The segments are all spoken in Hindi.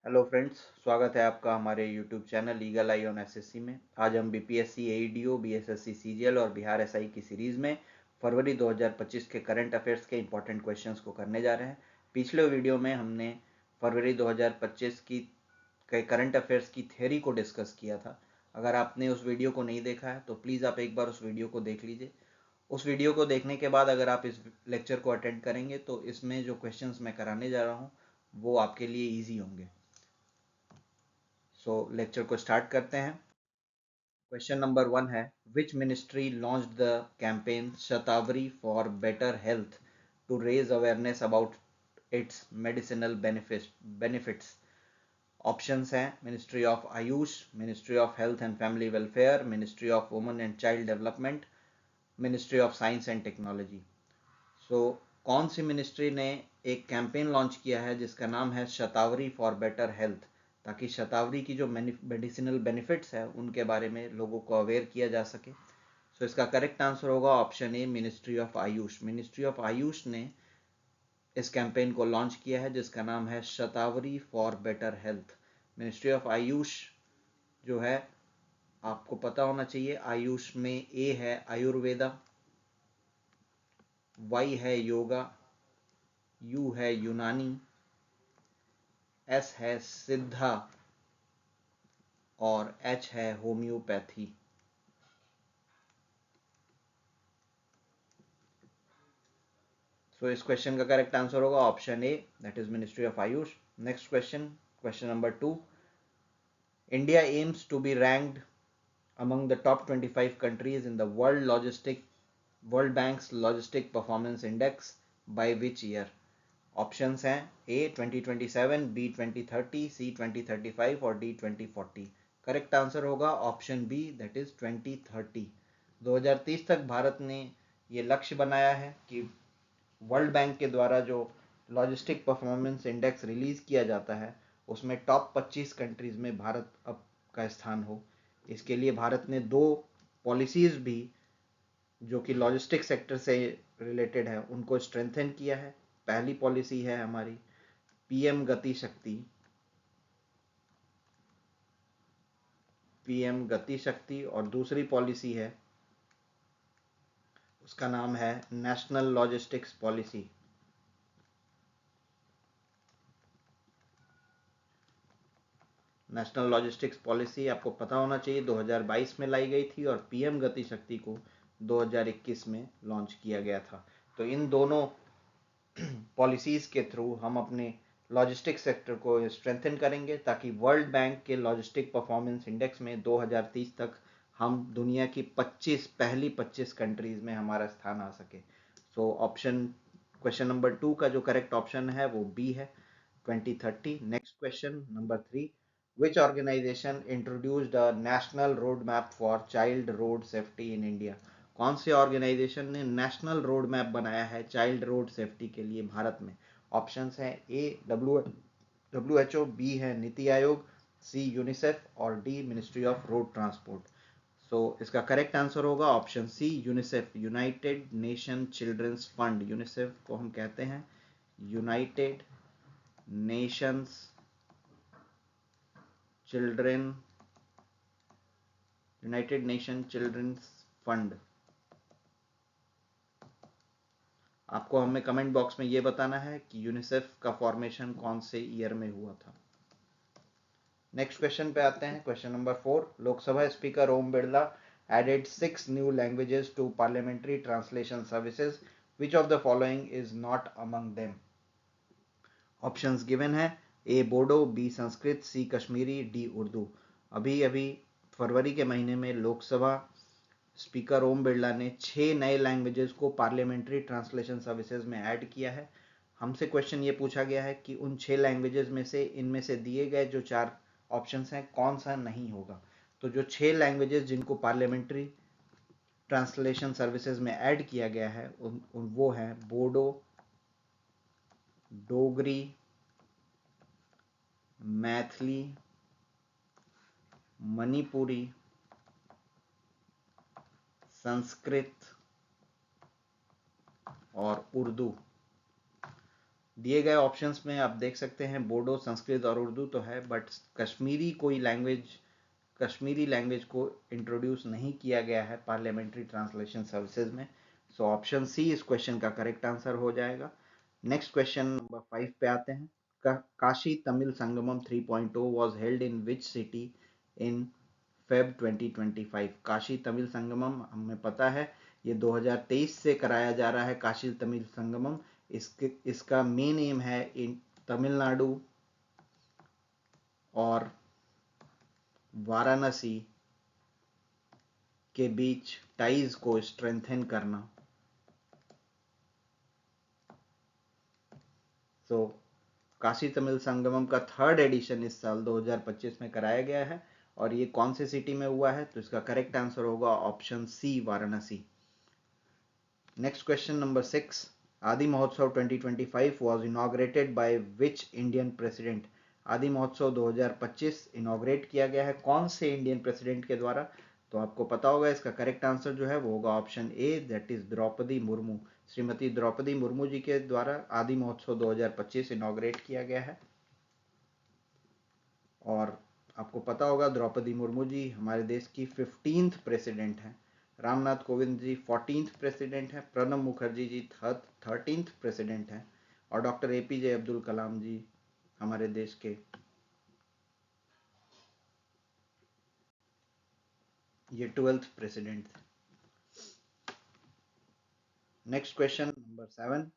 हेलो फ्रेंड्स, स्वागत है आपका हमारे YouTube channel eagle I on SSC में। आज हम बीपीएससी एईडीओ, बीएसएससी सीजीएल और बिहार एसआई की सीरीज़ में फरवरी 2025 के करंट अफेयर्स के इंपॉर्टेंट क्वेश्चंस को करने जा रहे हैं। पिछले वीडियो में हमने फरवरी 2025 की करंट अफेयर्स की थ्योरी को डिस्कस किया था। अगर आपने उस वीडियो को नहीं देखा है तो प्लीज़ आप एक बार उस वीडियो को देख लीजिए। उस वीडियो को देखने के बाद अगर आप इस लेक्चर को अटेंड करेंगे तो इसमें जो क्वेश्चंस मैं कराने जा रहा हूँ वो आपके लिए ईजी होंगे। लेक्चर को स्टार्ट करते हैं। क्वेश्चन नंबर 1 है, which ministry launched the campaign Shatavari for better health to raise awareness about its medicinal benefits. Options हैं ministry of Ayush, ministry of health and family welfare, ministry of women and child development, ministry of science and technology. कौन सी मिनिस्ट्री ने एक कैंपेन लॉन्च किया है जिसका नाम है शतावरी फॉर बेटर हेल्थ, ताकि शतावरी की जो मेडिसिनल बेनिफिट्स है उनके बारे में लोगों को अवेयर किया जा सके। इसका करेक्ट आंसर होगा option A, ministry of Ayush. Ministry of AYUSH ने इस कैंपेन को लॉन्च किया है जिसका नाम है Shatavari for better health. Ministry of Ayush जो है, आपको पता होना चाहिए, आयुष में ए है आयुर्वेदा, वाई है योगा, यू है यूनानी, एस है सिद्धा और एच है होम्योपैथी। इस क्वेश्चन का करेक्ट आंसर होगा option A, that is ministry of AYUSH. Next question, question number 2, India AIIMS to be ranked among the top 25 countries in the World Bank's Logistic Performance Index by which year? Options हैं ए 2027, बी 2030, सी 2035 और डी 2040। करेक्ट आंसर होगा ऑप्शन बी, दैट इज 2030। 2030 तक भारत ने ये लक्ष्य बनाया है कि वर्ल्ड बैंक के द्वारा जो लॉजिस्टिक परफॉर्मेंस इंडेक्स रिलीज किया जाता है उसमें टॉप 25 कंट्रीज में भारत अब का स्थान हो। इसके लिए भारत ने 2 पॉलिसीज भी जो कि लॉजिस्टिक सेक्टर से रिलेटेड है उनको स्ट्रेंथन किया है। पहली पॉलिसी है हमारी पीएम गति शक्ति और दूसरी पॉलिसी है, उसका नाम है national logistics policy. National logistics policy आपको पता होना चाहिए 2022 में लाई गई थी और पीएम गति शक्ति को 2021 में लॉन्च किया गया था। तो इन दोनों पॉलिसीज के थ्रू हम अपने लॉजिस्टिक सेक्टर को स्ट्रेंथन करेंगे ताकि वर्ल्ड बैंक के लॉजिस्टिक परफॉर्मेंस इंडेक्स में 2030 तक हम दुनिया की पहली 25 कंट्रीज में हमारा स्थान आ सके। ऑप्शन क्वेश्चन नंबर 2 का जो करेक्ट ऑप्शन है वो बी है, 2030। Next question number 3, which organization introduced a national roadmap for child road safety in India? कौन सी ऑर्गेनाइजेशन ने नेशनल रोड मैप बनाया है चाइल्ड रोड सेफ्टी के लिए भारत में? ऑप्शंस हैं ए WHO, बी है नीति आयोग, सी यूनिसेफ और D ministry of road transport. इसका करेक्ट आंसर होगा option C, UNICEF, United Nation children's fund. UNICEF को हम कहते हैं यूनाइटेड नेशंस चिल्ड्रंस फंड। आपको हमें कमेंट बॉक्स में ये बताना है कि यूनिसेफ का फॉर्मेशन कौन से ईयर में हुआ था। नेक्स्ट क्वेश्चन पे आते हैं, question number 4, Lok Sabha speaker Om Birla added 6 new languages to parliamentary translation services. Which of the following is not among them? Options given है, ए बोडो, बी संस्कृत, सी कश्मीरी, डी उर्दू। अभी फरवरी के महीने में लोकसभा स्पीकर ओम बिरला ने 6 नए लैंग्वेजेस को पार्लियामेंट्री ट्रांसलेशन सर्विसेज में ऐड किया है। हमसे क्वेश्चन ये पूछा गया है कि उन 6 लैंग्वेजेस में से इनमें से दिए गए जो 4 ऑप्शंस हैं कौन सा नहीं होगा। तो जो 6 लैंग्वेजेस जिनको पार्लियामेंट्री ट्रांसलेशन सर्विसेज में ऐड किया गया है वो हैं बोडो, डोगरी, मैथिली, मणिपुरी, संस्कृत और उर्दू। दिए गए ऑप्शंस में आप देख सकते हैं बोडो, संस्कृत और उर्दू तो है, बट कश्मीरी लैंग्वेज को इंट्रोड्यूस नहीं किया गया है पार्लियामेंट्री ट्रांसलेशन सर्विसेज में। सो ऑप्शन सी इस क्वेश्चन का करेक्ट आंसर हो जाएगा। नेक्स्ट क्वेश्चन नंबर 5 पे आते हैं। Kashi Tamil Sangamam 3.0 was held in which city in Feb 2025? Kashi Tamil Sangamam हमें पता है ये 2023 से कराया जा रहा है। काशी तमिल संगमम इसका मेन एम है इन तमिलनाडु और वाराणसी के बीच टाइज को स्ट्रेंथन करना। तो काशी तमिल संगमम का 3rd एडिशन इस साल 2025 में कराया गया है और ये कौन से सिटी में हुआ है? तो इसका करेक्ट आंसर होगा option C, Varanasi. Next question number 6, Aadi महोत्सव 2025 was inaugurated by which Indian president? आदि महोत्सव 2025 इनॉग्रेट किया गया है कौन से इंडियन प्रेसिडेंट के द्वारा? तो आपको पता होगा इसका करेक्ट आंसर जो है वो होगा option A, that is Draupadi Murmu. Shrimati Draupadi Murmu ji के द्वारा आदि महोत्सव 2025 इनॉग्रेट किया गया है। और आपको पता होगा द्रौपदी मुर्मू जी हमारे देश की 15th प्रेसिडेंट हैं। रामनाथ कोविंद जी 14th प्रेसिडेंट हैं। प्रणब मुखर्जी जी 13th प्रेसिडेंट हैं। और डॉक्टर एपीजे अब्दुल कलाम जी हमारे देश के ये 12th प्रेसिडेंट थे। Next question number 7,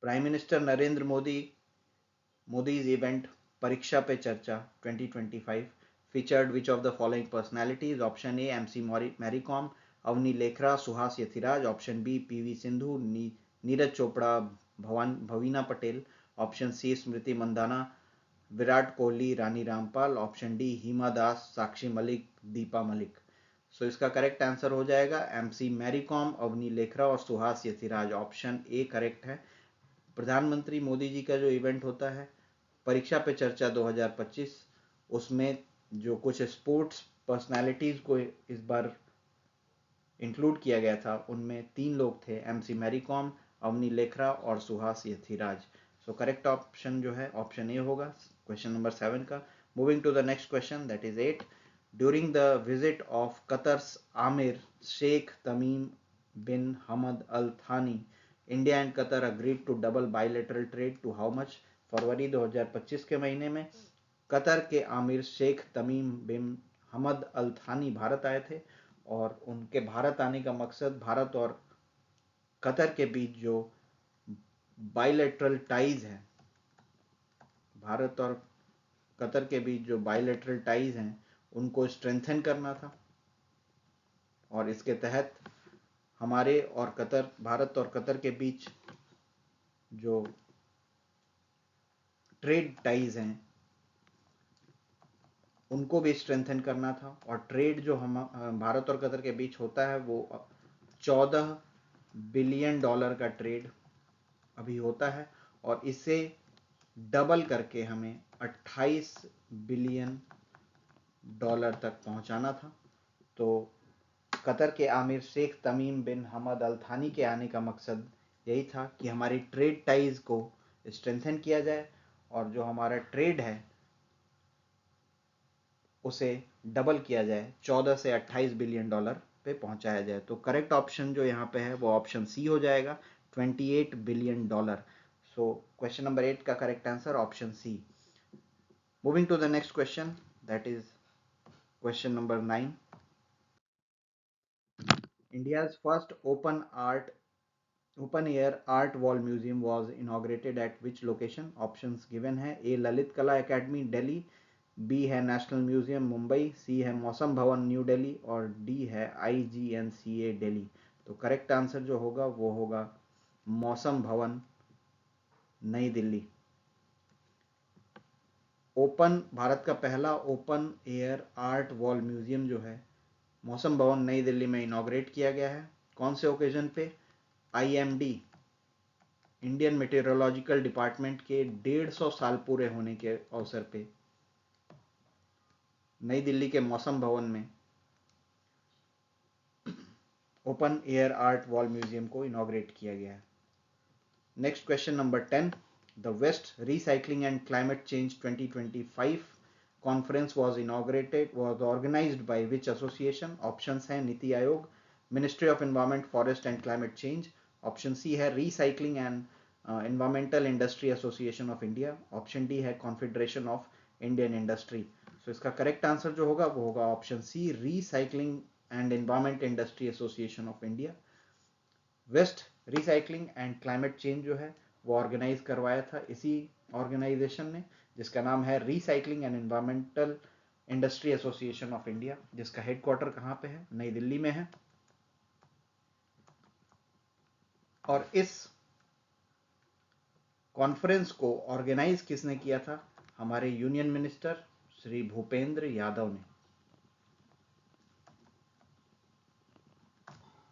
prime minister Narendra Modi's event परीक्षा पे चर्चा 2025 featured which of the following personalities? Option A MC Mary Kom, Avani Lekhara, Suhas Yathiraj. Option B PV Sindhu, Neeraj Chopra, Bhavina Patel. Option C Smriti Mandhana, Virat Kohli, Rani Rampal. Option D Hima Das, Sakshi Malik, Deepa Malik. So इसका करेक्ट आंसर हो जाएगा एमसी मैरी कॉम, अवनी लेखरा और Suhas Yathiraj. Option A correct है। प्रधानमंत्री मोदी जी का जो इवेंट होता है परीक्षा पे चर्चा 2025, उसमें जो कुछ स्पोर्ट्स पर्सनालिटीज को इस बार इंक्लूड किया गया था उनमें 3 लोग थे, एमसी मैरी कॉम, अवनी लेखरा और Suhas Yathiraj. So correct option जो है ऑप्शन ए होगा क्वेश्चन नंबर 7 का। Moving to the next question that is 8, during the visit of Qatar's Amir Sheikh Tamim bin Hamad Al Thani, India and Qatar agreed to double bilateral trade to how much? फरवरी 2025 के महीने में कतर के Aamir Sheikh Tamim bin Hamad Al थानी भारत आए थे और उनके भारत आने का मकसद भारत और कतर के बीच जो बायलैटरल टाइज हैं, भारत और कतर के बीच जो बायलैटरल टाइज हैं उनको स्ट्रेंथन करना था। और इसके तहत हमारे और कतर, भारत और कतर के बीच जो ट्रेड टाइज हैं उनको भी स्ट्रेंथन करना था। और ट्रेड जो हम भारत और कतर के बीच होता है वो 14 बिलियन डॉलर का ट्रेड अभी होता है और इसे डबल करके हमें 28 बिलियन डॉलर तक पहुंचाना था। तो कतर के Aamir Sheikh Tamim bin Hamad Al थानी के आने का मकसद यही था कि हमारी ट्रेड टाइज को स्ट्रेंथन किया जाए और जो हमारा ट्रेड है उसे डबल किया जाए, 14 से 28 बिलियन डॉलर पे पहुंचाया जाए। तो करेक्ट ऑप्शन जो यहाँ पे है वो ऑप्शन सी हो जाएगा, 28 billion dollar. So question number 8 का correct answer option C. Moving to the next question that is question number 9, India's first open air art wall museum was inaugurated at which location? Options given है, A Lalit Kala academy Delhi, B है नेशनल म्यूजियम मुंबई, सी है मौसम भवन न्यू दिल्ली और डी है IGNCA दिल्ली। तो करेक्ट आंसर जो होगा वो होगा मौसम भवन नई दिल्ली। भारत का पहला open air art wall museum जो है मौसम भवन नई दिल्ली में इनॉग्रेट किया गया है। कौन से ओकेजन पे? IMD इंडियन मेटेरोलॉजिकल डिपार्टमेंट के 150 साल पूरे होने के अवसर पे नई दिल्ली के मौसम भवन में open air art wall museum को इनॉग्रेट किया गया है। Next question number 10, the waste recycling and climate change 2025 conference was organized by which association? Options हैं NITI Aayog, ministry of environment forest and climate change, option C है recycling and environmental industry association of India, option D है confederation of Indian industry. So इसका करेक्ट आंसर जो होगा वो होगा option C, recycling and environment industry association of India. Waste recycling and climate change जो है वो ऑर्गेनाइज करवाया था इसी ऑर्गेनाइजेशन ने, जिसका नाम है recycling and environmental industry association of India, जिसका हेडक्वार्टर कहाँ पे है? नई दिल्ली में है। और इस कॉन्फ्रेंस को ऑर्गेनाइज किसने किया था? हमारे यूनियन मिनिस्टर श्री भूपेंद्र यादव ने।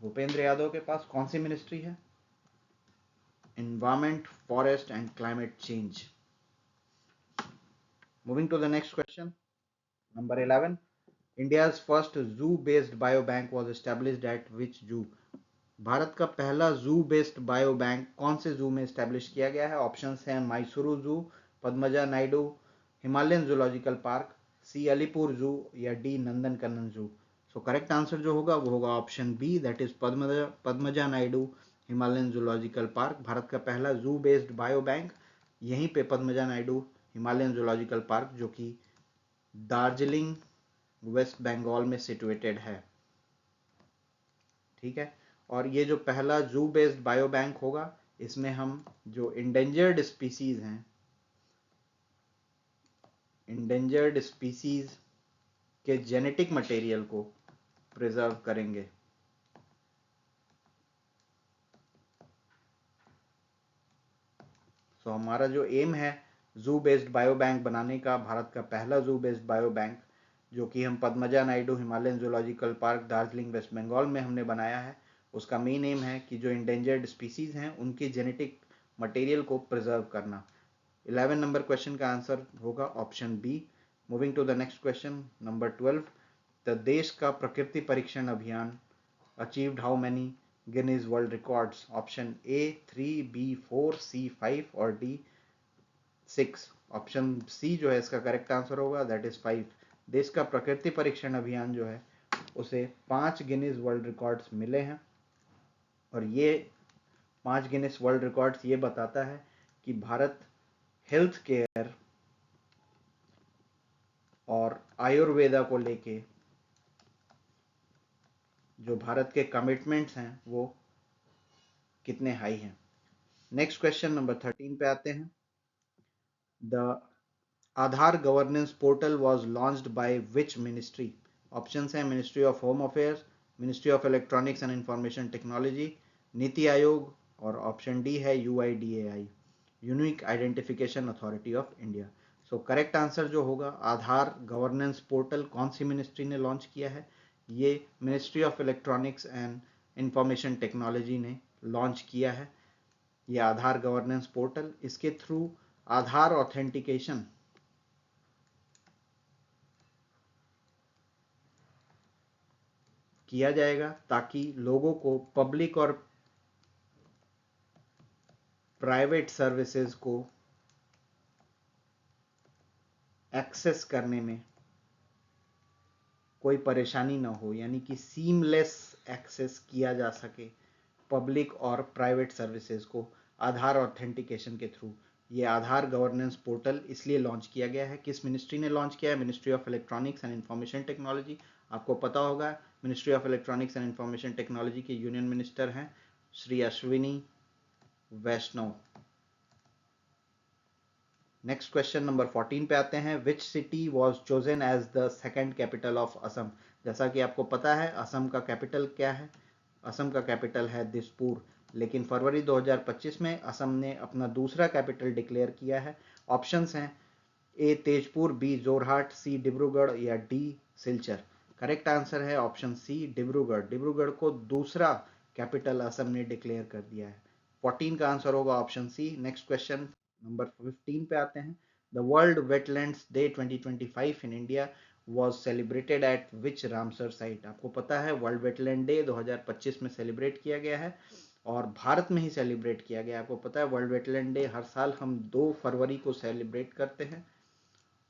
भूपेंद्र यादव के पास कौन सी मिनिस्ट्री है? Environment, forest and climate change. Moving to the next question number 11, India's first zoo based bio bank was established at which zoo? Bharat का पहला जू बेस्ड बायो बैंक कौन से जू में एस्टेब्लिश किया गया है? ऑप्शंस हैं Mysuru zoo, Padmaja Naidu, Himalayan zoological park, C Alipore zoo या डी नंदनकनन जू। सो करेक्ट आंसर जो होगा वो होगा option B, that is Padmaja Naidu Himalayan zoological park. Bharat का पहला जू बेस्ड बायो बैंक यहीं पे Padmaja Naidu Himalayan zoological park, जो कि दार्जिलिंग वेस्ट बंगाल में सिचुएटेड है। ठीक है, और ये जो पहला जू बेस्ड बायो बैंक होगा इसमें हम जो इंडेंजर्ड स्पीसीज हैं, इंडेंजर्ड स्पीसीज के जेनेटिक मटेरियल को प्रिजर्व करेंगे। तो हमारा जो एम है जू बेस्ड बायो बैंक बनाने का, भारत का पहला जू बेस्ड बायो बैंक जो कि हम Padmaja Naidu Himalayan zoological park Darjeeling West Bengal में हमने बनाया है, उसका मेन एम है कि जो इंडेंजर्ड स्पीसीज हैं उनके जेनेटिक मटेरियल को प्रिजर्व करना। 11 नंबर क्वेश्चन का आंसर होगा option B. Moving to the next question number 12, the Desh Ka Prakriti Parikshan Abhiyan achieved how many Guinness world records? Option A 3, B 4, C 5 और डी 6। ऑप्शन सी जो है इसका करेक्ट आंसर होगा, दैट इज 5। देश का प्रकृति परीक्षण अभियान जो है उसे 5 गिनीज वर्ल्ड रिकॉर्ड्स मिले हैं, और ये 5 गिनीज वर्ल्ड रिकॉर्ड्स ये बताता है कि भारत हेल्थ केयर और आयुर्वेदा को लेके जो भारत के कमिटमेंट्स हैं वो कितने हाई हैं। नेक्स्ट क्वेश्चन नंबर 13 पे आते हैं। The Aadhaar governance portal was launched by which ministry? Options हैं ministry of home affairs, ministry of electronics and information technology, NITI Aayog, और ऑप्शन डी है UIDAI, unique identification authority of India. So correct answer जो होगा, आधार गवर्नेंस पोर्टल कौन सी मिनिस्ट्री ने लॉन्च किया है? ये ministry of electronics and information technology ने लॉन्च किया है ये आधार गवर्नेंस पोर्टल। इसके थ्रू आधार ऑथेंटिकेशन किया जाएगा ताकि लोगों को पब्लिक और प्राइवेट सर्विसेज को एक्सेस करने में कोई परेशानी ना हो, यानी कि सीमलेस एक्सेस किया जा सके पब्लिक और प्राइवेट सर्विसेज को आधार ऑथेंटिकेशन के थ्रू। ये आधार गवर्नेंस पोर्टल इसलिए लॉन्च किया गया है। किस मिनिस्ट्री ने लॉन्च किया है? Ministry of electronics and information technology. आपको पता होगा ministry of electronics and information technology के यूनियन मिनिस्टर हैं Shri Ashwini Vaishnaw. Next question number 14 पे आते हैं। Which city was chosen as the second capital of Assam? जैसा कि आपको पता है असम का कैपिटल क्या है? असम का कैपिटल है दिसपुर, लेकिन फरवरी 2025 में असम ने अपना दूसरा कैपिटल डिक्लेयर किया है। ऑप्शंस हैं ए तेजपुर, बी जोरहाट, सी डिब्रूगढ़ या डी सिलचर। करेक्ट आंसर है ऑप्शन सी डिब्रूगढ़। डिब्रूगढ़ को दूसरा कैपिटल असम ने डिक्लेयर कर दिया है। 14 का आंसर होगा option C. Next question number 15 पे आते हैं। The world wetlands day 2025 in India was celebrated at which Ramsar site? आपको पता है वर्ल्ड वेटलैंड डे 2025 में सेलिब्रेट किया गया है और भारत में ही सेलिब्रेट किया गया। आपको पता है वर्ल्ड वेटलैंड डे हर साल हम 2 फरवरी को सेलिब्रेट करते हैं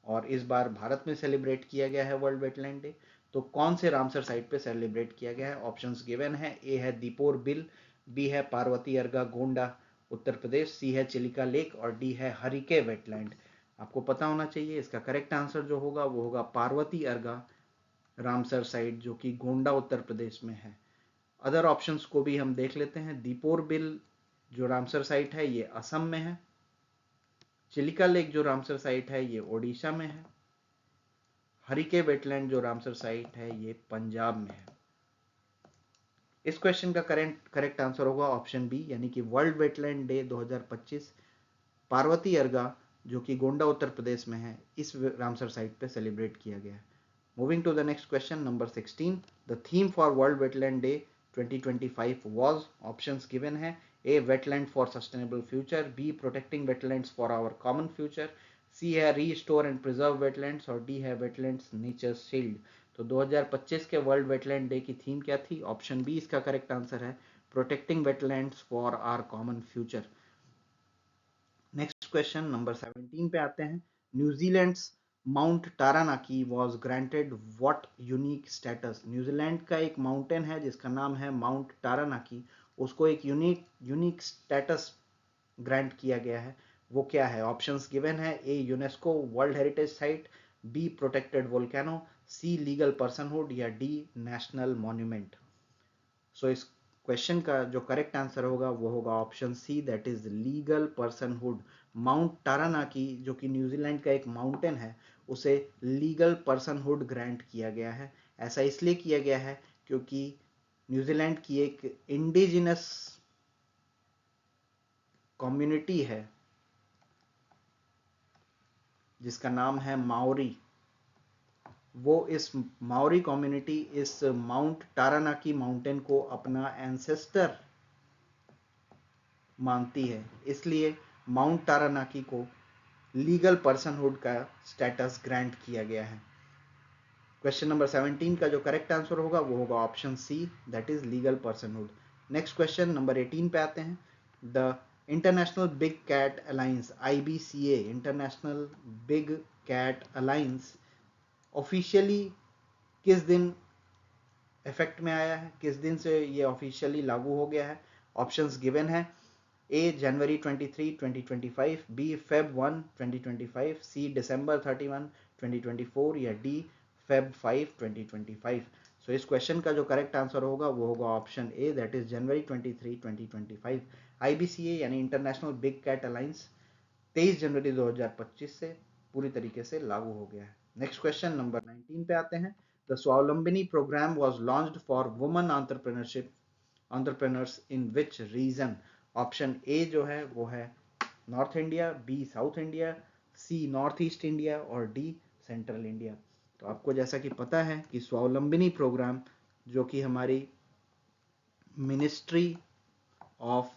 और इस बार भारत में सेलिब्रेट किया गया है वर्ल्ड वेटलैंड डे। तो कौन से रामसर साइट पे सेलिब्रेट किया गया है? ऑप्शंस गिवन है। ए है दीपोर बिल, बी है पार्वती अर्गा गोंडा उत्तर प्रदेश, सी है चिलिका लेक और डी है हरिके वेटलैंड। आपको पता होना चाहिए इसका करेक्ट आंसर जो होगा वो होगा पार्वती अर्गा रामसर साइट, जो कि गोंडा उत्तर प्रदेश में है। अदर ऑप्शंस को भी हम देख लेते हैं। दीपोर बिल जो रामसर साइट है ये असम में है। चिलिका लेक जो रामसर साइट है ये ओडिशा में है। हरिके वेटलैंड जो रामसर साइट है ये पंजाब में है। इस क्वेश्चन का करेक्ट आंसर होगा ऑप्शन बी, यानी कि वर्ल्ड वेटलैंड डे 2025 पार्वती अर्गा जो कि गोंडा उत्तर प्रदेश में है इस रामसर साइट पे सेलिब्रेट किया गया है। Moving to the next question number 16, the theme for world wetland day 2025 was, options given है। A wetland for sustainable future, B protecting wetlands for our common future, C है रीस्टोर एंड प्रिजर्व वेटलैंड्स और डी है वेटलैंड्स नेचर शील्ड। तो 2025 के वर्ल्ड वेटलैंड डे की थीम क्या थी? ऑप्शन बी इसका करेक्ट आंसर है, protecting wetlands for our common future. Next question number 17 पे आते हैं। New Zealand's mount Taranaki was granted what unique status. New Zealand का एक माउंटेन है जिसका नाम है माउंट टारानाकी, उसको एक यूनिक स्टेटस ग्रांट किया गया है। वो क्या है? ऑप्शंस गिवन है। A UNESCO world heritage site, B protected volcano, C legal personhood या डी नेशनल मॉन्यूमेंट। सो इस क्वेश्चन का जो करेक्ट आंसर होगा वो होगा option C, that is legal personhood. Mount Taranaki जो कि न्यूजीलैंड का एक माउंटेन है उसे लीगल पर्सनहुड ग्रांट किया गया है। ऐसा इसलिए किया गया है क्योंकि न्यूजीलैंड की एक इंडिजिनस कम्युनिटी है जिसका नाम है माओरी। वो इस माओरी कम्युनिटी इस माउंट टारानाकी माउंटेन को अपना एंसेस्टर मानती है, इसलिए माउंट टारानाकी को लीगल पर्सनहुड का स्टेटस ग्रांट किया गया है। क्वेश्चन नंबर 17 का जो करेक्ट आंसर होगा वो होगा option C, that is legal personhood. Next question number 18 पे आते हैं। The international big cat alliance IBCA, international big cat alliance officially किस दिन इफेक्ट में आया है, किस दिन से ये ऑफिशियली लागू हो गया है? ऑप्शंस गिवन है। ए जनवरी 23, 2025, बी फेब 1, 2025, सी दिसंबर 31, 2024 या डी फेब 5, 2025। सो इस क्वेश्चन का जो करेक्ट आंसर होगा वो होगा option A, that is January 23, 2025। IBCA यानी इंटरनेशनल बिग कैट अलायंस 23 जनवरी 2025 से पूरी तरीके से लागू हो गया है। नेक्स्ट क्वेश्चन नंबर 19 पे आते हैं। The Swavalambini programme was launched for women entrepreneurs in which region? Option A जो है वो है north India, B south India, C north east India और डी सेंट्रल इंडिया। तो आपको जैसा कि पता है कि स्वावलंबिनी प्रोग्राम जो कि हमारी मिनिस्ट्री ऑफ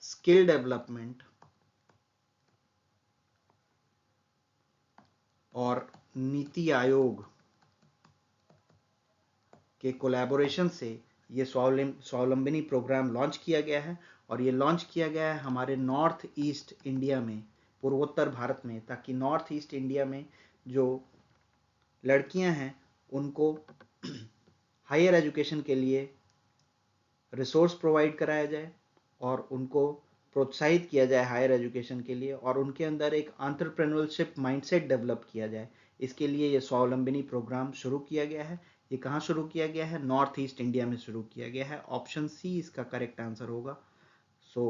स्किल डेवलपमेंट और नीति आयोग के कोलैबोरेशन से ये स्वावलंबिनी प्रोग्राम लॉन्च किया गया है और ये लॉन्च किया गया है हमारे नॉर्थ ईस्ट इंडिया में, पूर्वोत्तर भारत में, ताकि नॉर्थ ईस्ट इंडिया में जो लड़कियां हैं उनको हायर एजुकेशन के लिए रिसोर्स प्रोवाइड कराया जाए और उनको प्रोत्साहित किया जाए हायर एजुकेशन के लिए, और उनके अंदर एक एंटरप्रेन्योरशिप माइंडसेट डेवलप किया जाए। इसके लिए ये स्वावलंबिनी प्रोग्राम शुरू किया गया है। ये कहाँ शुरू किया गया है? नॉर्थ ईस्ट इंडिया में शुरू किया गया है। ऑप्शन सी इसका करेक्ट आंसर होगा। सो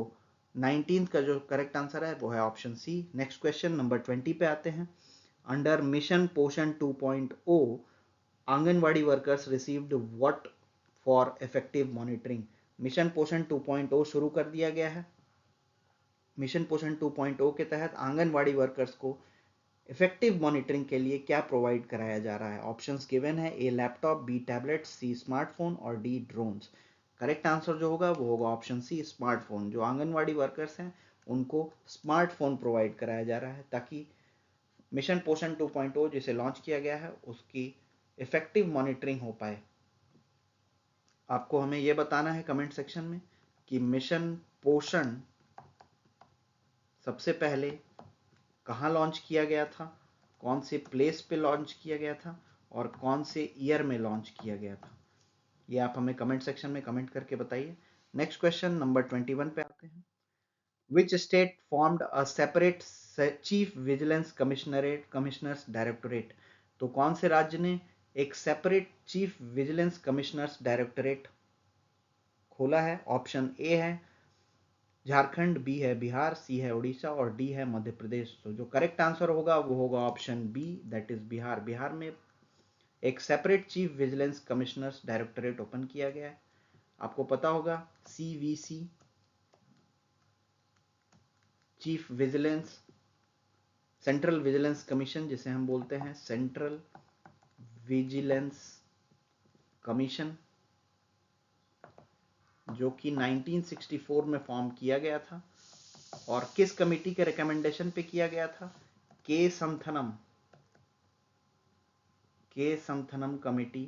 19 का जो करेक्ट आंसर है वो है option C. Next question number 20 पे आते हैं। Under mission Poshan 2.0 anganwadi workers received what for effective monitoring? Mission Poshan 2.0 शुरू कर दिया गया है। मिशन पोषण 2.0 के तहत आंगनवाड़ी वर्कर्स को इफेक्टिव मॉनिटरिंग के लिए क्या प्रोवाइड कराया जा रहा है? ऑप्शंस गिवन है। ए लैपटॉप, बी टैबलेट, सी स्मार्टफोन और डी ड्रोन्स। करेक्ट आंसर जो होगा वो होगा ऑप्शन सी, स्मार्टफोन। जो आंगनवाड़ी वर्कर्स हैं उनको स्मार्टफोन प्रोवाइड कराया जा रहा है ताकि मिशन पोषण 2.0 जिसे लॉन्च किया गया है उसकी इफेक्टिव मॉनिटरिंग हो पाए। आपको हमें यह बताना है कमेंट सेक्शन में कि मिशन पोषण सबसे पहले कहाँ लॉन्च किया गया था, कौन से प्लेस पे लॉन्च किया गया था और कौन से ईयर में लॉन्च किया गया था, ये आप हमें कमेंट सेक्शन में कमेंट करके बताइए। नेक्स्ट क्वेश्चन नंबर 21 पे आते हैं। Which state formed a separate chief vigilance commissioners directorate? तो कौन से राज्य ने एक separate chief vigilance commissioners directorate खोला है? ऑप्शन ए है झारखंड, बी है बिहार, सी है उड़ीसा और डी है मध्य प्रदेश। तो जो करेक्ट आंसर होगा वो होगा option B, that is Bihar. Bihar में एक separate chief vigilance commissioners directorate open किया गया है। आपको पता होगा CVC, chief vigilance central vigilance commission, जिसे हम बोलते हैं सेंट्रल विजिलेंस कमीशन, जो कि 1964 में फॉर्म किया गया था और किस कमिटी के रिकमेंडेशन पे किया गया था? के संथनम कमिटी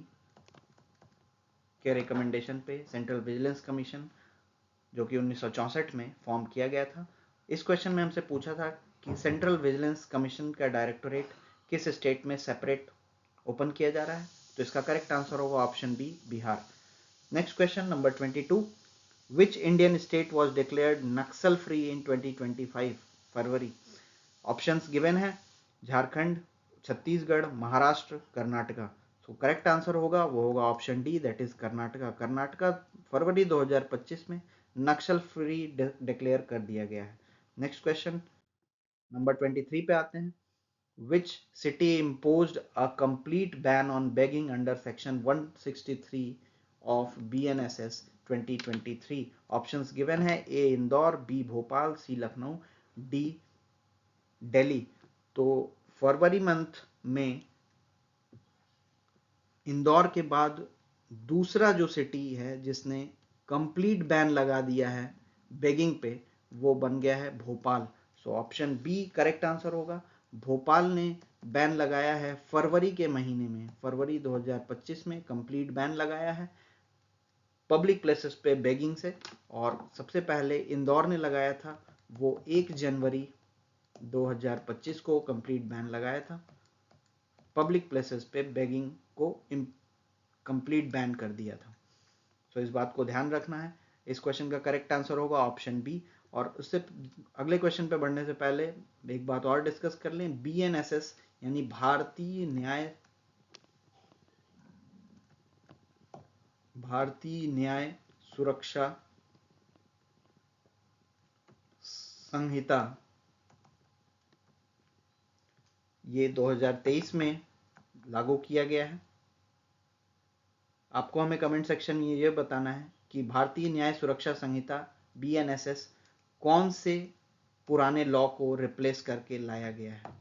के रिकमेंडेशन पे सेंट्रल विजिलेंस कमीशन, जो कि 1964 में फॉर्म किया गया था। इस क्वेश्चन में हमसे पूछा था कि सेंट्रल विजिलेंस कमीशन का डायरेक्टोरेट किस स्टेट में सेपरेट ओपन किया जा रहा है? तो इसका करेक्ट आंसर होगा option B, Bihar. Next question number 22। Which Indian state was declared Naxal free in 2025 February? Options given है झारखंड, छत्तीसगढ़, महाराष्ट्र, कर्नाटका। तो करेक्ट आंसर होगा वो होगा option D, that is Karnataka. Karnataka फरवरी 2025 में नक्सल फ्री डिक्लेयर कर दिया गया है। नेक्स्ट क्वेश्चन नंबर 23 पे आते हैं। Which city imposed a complete ban on begging under section 163 of BNSS 2023? Options given है ए इंदौर, बी भोपाल, सी लखनऊ, डी दिल्ली। तो फरवरी मंथ में इंदौर के बाद दूसरा जो सिटी है जिसने कंप्लीट बैन लगा दिया है बेगिंग पे, वो बन गया है Bhopal. So option B correct answer होगा। भोपाल ने बैन लगाया है फरवरी के महीने में, फरवरी 2025 में कंप्लीट बैन लगाया है पब्लिक प्लेसेस पे बेगिंग से। और सबसे पहले इंदौर ने लगाया था, वो 1 जनवरी 2025 को कंप्लीट बैन लगाया था, पब्लिक प्लेसेस पे बेगिंग को कंप्लीट बैन कर दिया था। तो इस बात को ध्यान रखना है। इस क्वेश्चन का करेक्ट आंसर होगा ऑप्शन बी। और उससे अगले क्वेश्चन पे बढ़ने से पहले एक बात और डिस्कस कर लें। बीएनएसएस यानी भारतीय न्याय सुरक्षा संहिता, ये 2023 में लागू किया गया है। आपको हमें कमेंट सेक्शन में ये बताना है कि भारतीय न्याय सुरक्षा संहिता बीएनएसएस कौन से पुराने लॉ को रिप्लेस करके लाया गया है।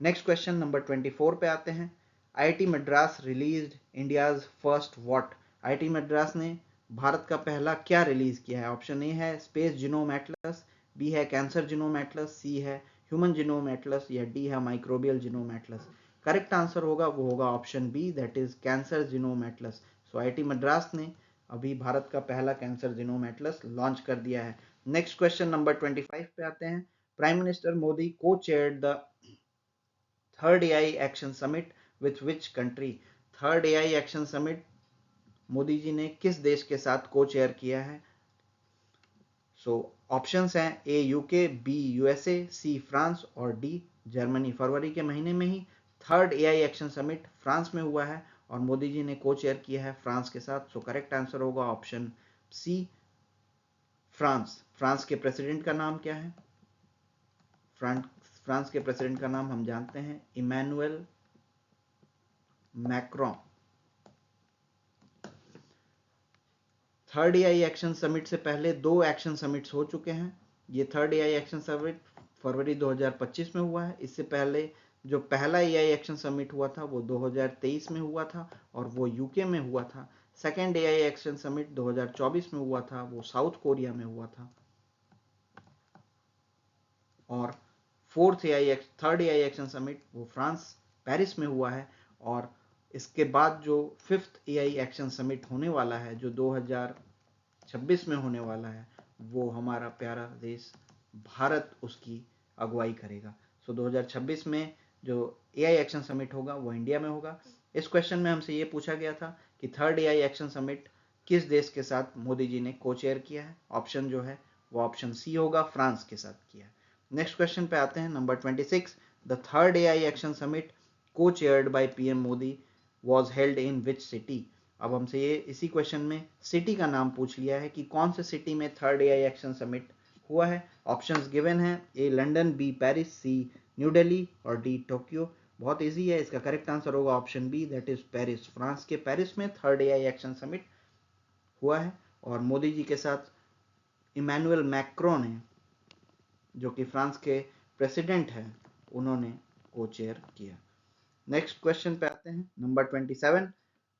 नेक्स्ट क्वेश्चन नंबर 24 पे आते हैं। IIT Madras released India's first what? IIT Madras ने भारत का पहला क्या रिलीज किया है? ऑप्शन ए है स्पेस जीनोम एटलस, बी है कैंसर जीनोम एटलस, सी है ह्यूमन जीनोम एटलस या डी है microbial genome atlas. Correct answer होगा वो होगा option B, that is cancer genome atlas. So IIT Madras ने अभी भारत का पहला कैंसर जीनोम एटलस लॉन्च कर दिया है। नेक्स्ट क्वेश्चन नंबर 25 पे आते हैं। Prime minister Modi co-chaired the third AI action summit with which country? Third AI action summit Modi ji ने किस देश के साथ को चेयर किया है? सो ऑप्शंस हैं A UK, B USA, C France और डी जर्मनी। फरवरी के महीने में ही third AI action summit France में हुआ है और मोदी जी ने को चेयर किया है फ्रांस के साथ। सो करेक्ट आंसर होगा ऑप्शन सी, फ्रांस। फ्रांस के प्रेसिडेंट का नाम क्या है? फ्रांस के प्रेसिडेंट का नाम हम जानते हैं Emmanuel Macron. Third AI action summit से पहले 2 एक्शन समिट्स हो चुके हैं। ये थर्ड एआई एक्शन समिट फरवरी 2025 में हुआ है। इससे पहले जो पहला एआई एक्शन समिट हुआ था वो 2023 में हुआ था और वो यूके में हुआ था। सेकेंड एआई एक्शन समिट 2024 में हुआ था, वो साउथ कोरिया में हुआ था। और थर्ड एआई एक्शन समिट वो फ्रांस पेरिस में हुआ है। और इसके बाद जो फिफ्थ एआई एक्शन समिट होने वाला है, जो 2026 में होने वाला है वो हमारा प्यारा देश भारत उसकी अगुवाई करेगा। सो 2026 में जो एआई एक्शन समिट होगा वो इंडिया में होगा। इस क्वेश्चन में हमसे ये पूछा गया था कि थर्ड एआई एक्शन समिट किस देश के साथ मोदी जी ने को चेयर किया है। ऑप्शन जो है वो ऑप्शन सी होगा, फ्रांस के साथ किया है। नेक्स्ट क्वेश्चन पे आते हैं, number 26। The third AI action summit co-chaired by PM Modi was held in which city. अब हमसे ये इसी क्वेश्चन में सिटी का नाम पूछ लिया है कि कौन से सिटी में थर्ड एआई एक्शन समिट हुआ है। ऑप्शंस गिवन है, A London, B Paris, C New Delhi और डी टोक्यो। बहुत इजी है, इसका करेक्ट आंसर होगा option B, that is Paris. France के पेरिस में थर्ड एआई एक्शन समिट हुआ है और मोदी जी के साथ इमैनुअल मैक्रो ने, जो कि फ्रांस के प्रेसिडेंट हैं, उन्होंने को चेयर किया। नेक्स्ट क्वेश्चन पे आते हैं, number 27।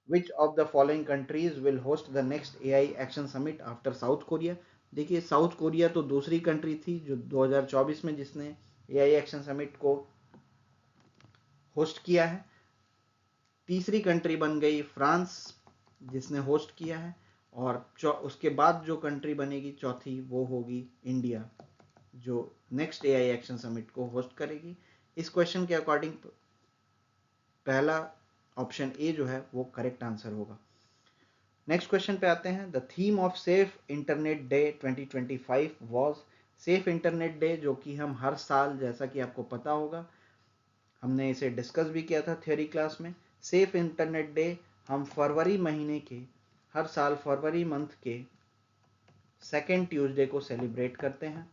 Which of the following countries will host the next AI action summit after south Korea. देखिए, साउथ कोरिया तो दूसरी कंट्री थी जो 2024 में जिसने एआई एक्शन समिट को होस्ट किया है। तीसरी कंट्री बन गई फ्रांस जिसने होस्ट किया है, और उसके बाद जो कंट्री बनेगी चौथी वो होगी इंडिया, जो नेक्स्ट एआई एक्शन समिट को होस्ट करेगी। इस क्वेश्चन के अकॉर्डिंग पहला ऑप्शन ए जो है वो करेक्ट आंसर होगा। नेक्स्ट क्वेश्चन पे आते हैं, the theme of safe internet day 2025 was. Safe internet day जो कि हम हर साल, जैसा कि आपको पता होगा, हमने इसे डिस्कस भी किया था थ्योरी क्लास में। सेफ इंटरनेट डे हम फरवरी महीने के, हर साल फरवरी मंथ के सेकेंड ट्यूसडे को सेलिब्रेट करते हैं।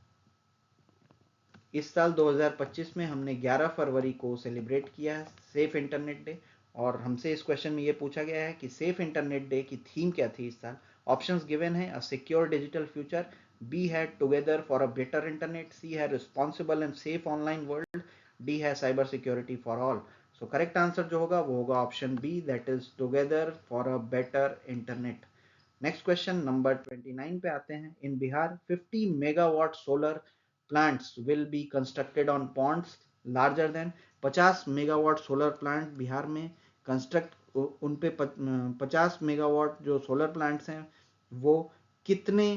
इस साल 2025 में हमने 11 फरवरी को सेलिब्रेट किया है सेफ इंटरनेट डे। और हमसे इस क्वेश्चन में ये पूछा गया है कि सेफ इंटरनेट डे की थीम क्या थी इस साल। ऑप्शंस गिवन है, a secure digital future, B है together for a better internet, C है responsible and safe online world, D है cyber security for all. So correct answer जो होगा वो होगा option B, that is together for a better internet. Next question number 29 पे आते हैं, in Bihar 50 megawatt solar plants will be constructed on ponds larger than 50 megawatt solar plant Bihar में कंस्ट्रक्ट, उन पे 50 मेगावाट जो सोलर प्लांट्स हैं वो कितने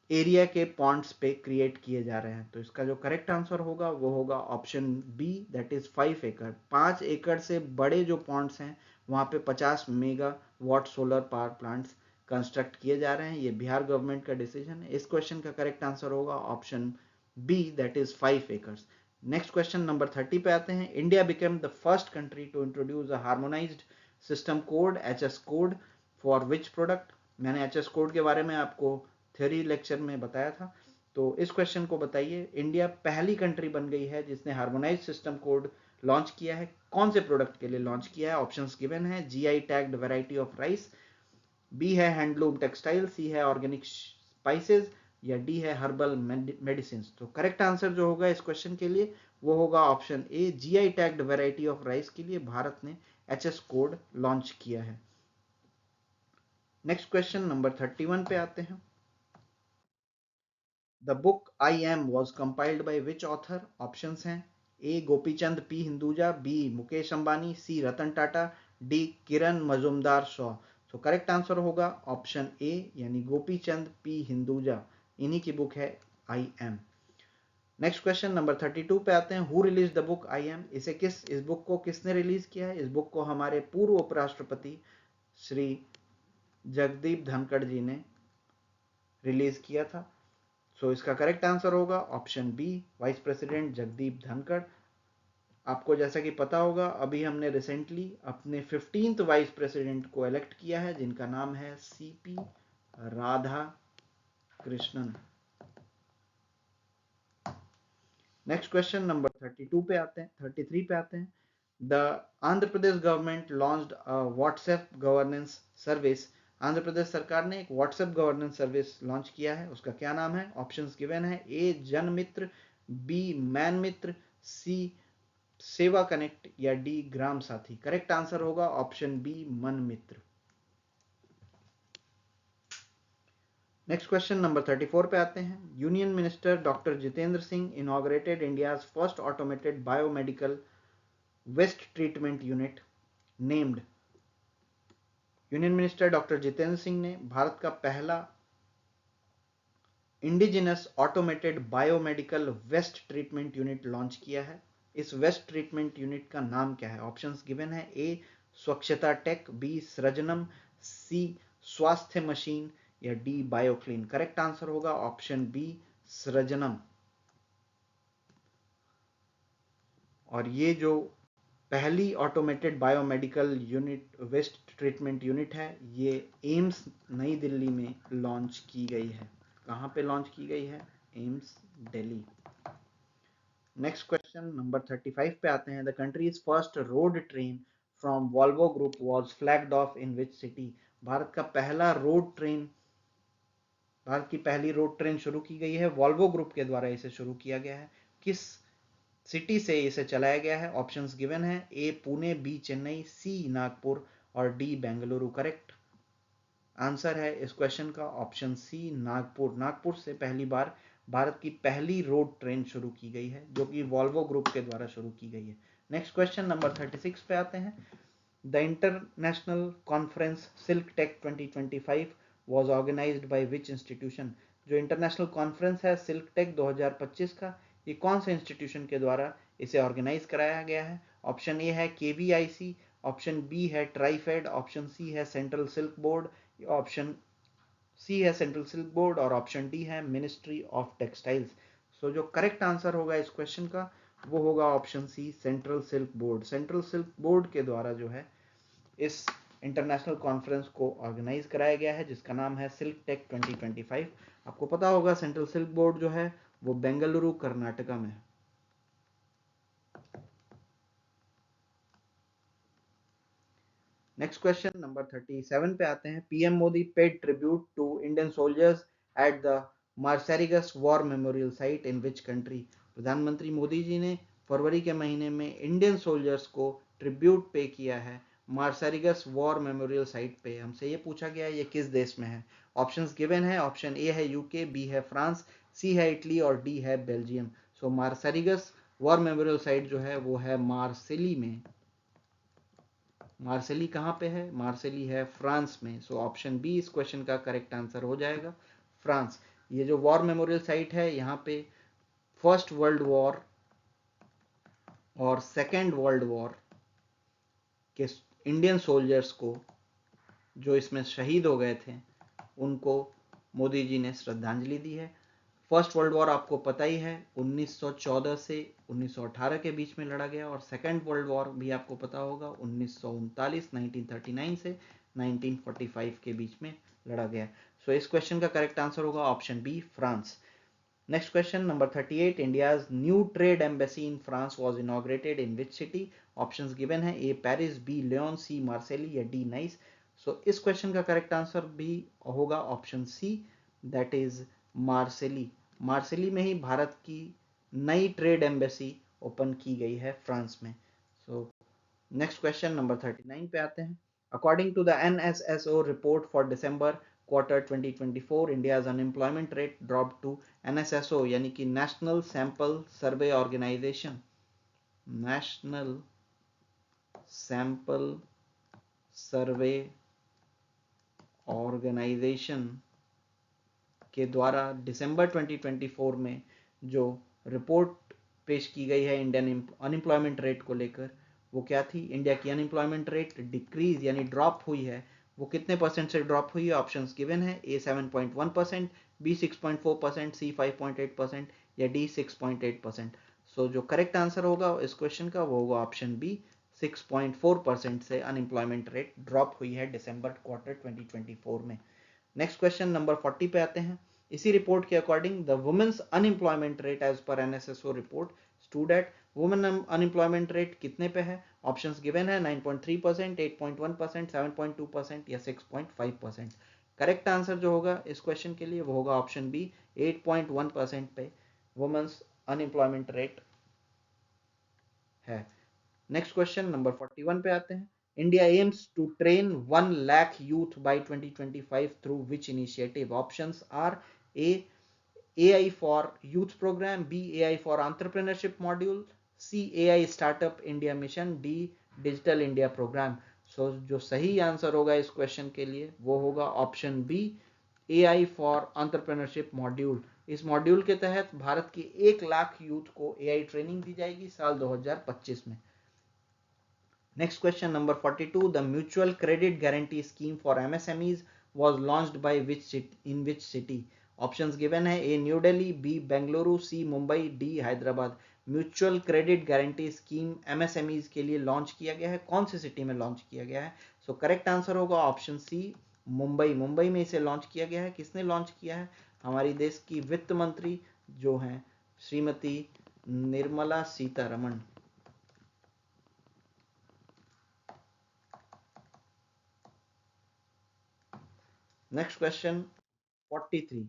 एरिया के पॉन्ड्स पे क्रिएट किए जा रहे हैं। तो इसका जो करेक्ट आंसर होगा वो होगा ऑप्शन बी, दैट इज 5 एकड़। 5 एकड़ से बड़े जो पॉन्ड्स हैं वहाँ पे 50 megawatt solar power plants construct किए जा रहे हैं। ये बिहार गवर्नमेंट का डिसीजन है। इस क्वेश्चन का करेक्ट आंसर होगा option B, that is 5 acres. Next question number 30 पे आते हैं, India became the first country to introduce a harmonised system code, HS code, for which product. मैंने एचएस कोड के बारे में आपको थ्योरी लेक्चर में बताया था। तो इस क्वेश्चन को बताइए, इंडिया पहली कंट्री बन गई है जिसने हार्मोनाइज्ड सिस्टम कोड लॉन्च किया है, कौन से प्रोडक्ट के लिए लॉन्च किया है। ऑप्शंस गिवन है, GI tagged variety of rice, B है हैंडलूम टेक्सटाइल, सी है ऑर्गेनिक स्पाइसेस, या डी है हर्बल मेडिसिन। तो करेक्ट आंसर जो होगा इस क्वेश्चन के लिए वो होगा option A, GI tagged variety of rice के लिए भारत ने एचएस कोड लॉन्च किया है। नेक्स्ट क्वेश्चन नंबर 31 पे आते हैं, the book I am was compiled by which author. Options हैं, ए गोपीचंद पी हिंदुजा, बी मुकेश अंबानी, सी रतन टाटा, डी किरण मजुमदार शॉ। तो करेक्ट आंसर होगा ऑप्शन ए, यानी गोपीचंद पी हिंदुजा, इन्हीं की बुक है I am. Next question number 32 पे आते हैं, who release the book I am. इस बुक को किसने रिलीज किया है। इस बुक को हमारे पूर्व उपराष्ट्रपति श्री जगदीप धनखड़ जी ने रिलीज किया था। सो इसका करेक्ट आंसर होगा option B, vice president Jagdeep Dhankhar. आपको जैसा कि पता होगा, अभी हमने रिसेंटली अपने 15th वाइस प्रेसिडेंट को इलेक्ट किया है जिनका नाम है CP Radhakrishnan. Next question number 32 पे आते हैं, 33 पे आते हैं, the Andhra Pradesh government launched a WhatsApp governance service. Andhra Pradesh सरकार ने एक व्हाट्सएप गवर्नेंस सर्विस लॉन्च किया है, उसका क्या नाम है। ऑप्शंस गिवन है, ए जन मित्र, बी मैन मित्र, सी सेवा कनेक्ट, या D Gram Saathi. Correct answer होगा option B, Mann Mitra. Next question number 34 पे आते हैं, union minister doctor Jitendra Singh inaugurated India's first automated biomedical waste treatment unit named. Union minister doctor Jitendra Singh ने भारत का पहला indigenous automated biomedical waste treatment unit launch किया है। इस वेस्ट ट्रीटमेंट यूनिट का नाम क्या है? ऑप्शंस गिवन है। ए स्वच्छता टेक, बी सृजनम, सी स्वास्थ्य मशीन या डी बायोक्लीन। करेक्ट आंसर होगा ऑप्शन बी सृजनम। और ये जो पहली automated biomedical unit waste treatment unit है, ये एम्स नई दिल्ली में लॉन्च की गई है। कहाँ पे लॉन्च की गई है? AIIMS Delhi. Next question number 35 पे आते हैं। The countries first road train from Volvo group was flagged of in which city? Bharat का पहला रोड ट्रेन, भारत की पहली रोड ट्रेन शुरू की गई है, वॉल्वो ग्रुप के द्वारा इसे शुरू किया गया है। किस सिटी से इसे चलाया गया है? ऑप्शंस गिवन है। ए पुणे, बी चेन्नई, सी नागपुर और डी बेंगलुरु। करेक्ट आंसर है इस क्वेश्चन का ऑप्शन सी नागपुर। नागपुर से पहली बार भारत की पहली रोड ट्रेन शुरू की गई है, जो कि वॉल्वो ग्रुप के द्वारा शुरू की गई है। नेक्स्ट क्वेश्चन नंबर 36 पे आते हैं। The international conference silk tech 2025 was organized by which institution? जो इंटरनेशनल कॉन्फ्रेंस है सिल्क टेक 2025 का, ये कौन से इंस्टीट्यूशन के द्वारा इसे ऑर्गेनाइज कराया गया है? ऑप्शन ए है KVIC, ऑप्शन बी है ट्राइफेड, ऑप्शन सी है central silk board, option C है सेंट्रल सिल्क बोर्ड और ऑप्शन डी है मिनिस्ट्री ऑफ टेक्सटाइल्स। सो जो करेक्ट आंसर होगा इस क्वेश्चन का वो होगा option C central silk board. Central silk board के द्वारा जो है इस इंटरनेशनल कॉन्फ्रेंस को ऑर्गेनाइज कराया गया है, जिसका नाम है सिल्क टेक 2025। आपको पता होगा सेंट्रल सिल्क बोर्ड जो है वो बेंगलुरु कर्नाटका में है। नेक्स्ट क्वेश्चन नंबर 37 पे आते हैं। PM Modi paid tribute to Indian soldiers at the Mazargues war memorial site in which country? प्रधानमंत्री मोदी जी ने फरवरी के महीने में इंडियन सोल्जर्स को ट्रिब्यूट पे किया है मार्सेरिगस वॉर मेमोरियल साइट पे। हमसे ये पूछा गया है ये किस देश में है? ऑप्शंस गिवन है। ऑप्शन ए है यूके, बी है फ्रांस, सी है इटली और डी है बेल्जियम। सो मार्सेरिगस वॉर मेमोरियल साइट जो है वो है मार्सेली में। मार्सेली कहाँ पे है? मार्सेली है फ्रांस में। सो ऑप्शन बी इस क्वेश्चन का करेक्ट आंसर हो जाएगा, फ्रांस। ये जो वॉर मेमोरियल साइट है यहाँ पे फर्स्ट वर्ल्ड वॉर और सेकेंड वर्ल्ड वॉर के इंडियन सोल्जर्स को जो इसमें शहीद हो गए थे उनको मोदी जी ने श्रद्धांजलि दी है। फर्स्ट वर्ल्ड वॉर आपको पता ही है 1914 से 1918 के बीच में लड़ा गया, और सेकेंड वर्ल्ड वॉर भी आपको पता होगा 1939 से 1945 के बीच में लड़ा गया। सो इस क्वेश्चन का करेक्ट आंसर होगा option B France. Next question number 38। India's new trade embassy in France was inaugurated in which city? Options given है। A Paris, B Lyon, C Marseille या डी नाइस। सो इस क्वेश्चन का करेक्ट आंसर भी होगा option C, that is Marseille. Marseille में ही भारत की नई ट्रेड एम्बेसी ओपन की गई है फ्रांस में। सो नेक्स्ट क्वेश्चन नंबर 39 पे आते हैं। According to the NSSO report for December quarter 2024, India's unemployment rate drop to. NSSO यानी कि national sample survey organisation, national sample survey organisation के द्वारा दिसंबर 2024 में जो रिपोर्ट पेश की गई है इंडियन अनएम्प्लॉयमेंट रेट को लेकर, वो क्या थी? इंडिया की अनएम्प्लॉयमेंट रेट डिक्रीज यानी ड्रॉप हुई है। वो कितने परसेंट से ड्रॉप हुई है? ऑप्शंस गिवन है। ए 7.1%, बी 6.4%, सी 5.8% या डी 6.8%। सो जो करेक्ट आंसर होगा इस क्वेश्चन का वो होगा ऑप्शन बी 6.4% से अनएम्प्लॉयमेंट रेट ड्रॉप हुई है दिसंबर क्वार्टर 2024 में। नेक्स्ट क्वेश्चन नंबर 40 पे आते हैं। इसी रिपोर्ट के according the women's unemployment rate as पर NSSO report stood at. Women unemployment rate कितने पे है? ऑप्शंस गिवन है। 9.3%, 8.1%, 7.2% या 6.5%। करेक्ट आंसर जो होगा इस क्वेश्चन के लिए वो होगा ऑप्शन बी 8.1% पे वुमेन्स अनएम्प्लॉयमेंट रेट है। नेक्स्ट क्वेश्चन नंबर 41 पे आते हैं। India AIIMS to train 1 lakh youth by 2025 through which initiative? Options are A AI for youth programme, B AI for entrepreneurship module, C AI startup India mission, D digital India programme. So जो सही आंसर होगा इस क्वेश्चन के लिए वो होगा option B AI for entrepreneurship module. इस मॉड्यूल के तहत भारत की 1 लाख यूथ को AI ट्रेनिंग दी जाएगी साल 2025 में। Next question, number 42. The mutual credit guarantee scheme for MSMEs was launched by which city, in which city? Options given है A New Delhi, B Bengaluru, C Mumbai, D Hyderabad. Mutual credit guarantee scheme MSMEs के लिए लॉन्च किया गया है, कौन सी सिटी में लॉन्च किया गया है? सो करेक्ट आंसर होगा ऑप्शन सी मुंबई। मुंबई में इसे लॉन्च किया गया है। किसने लॉन्च किया है? हमारी देश की वित्त मंत्री जो हैं Shrimati Nirmala Sitharaman. Next question, 43.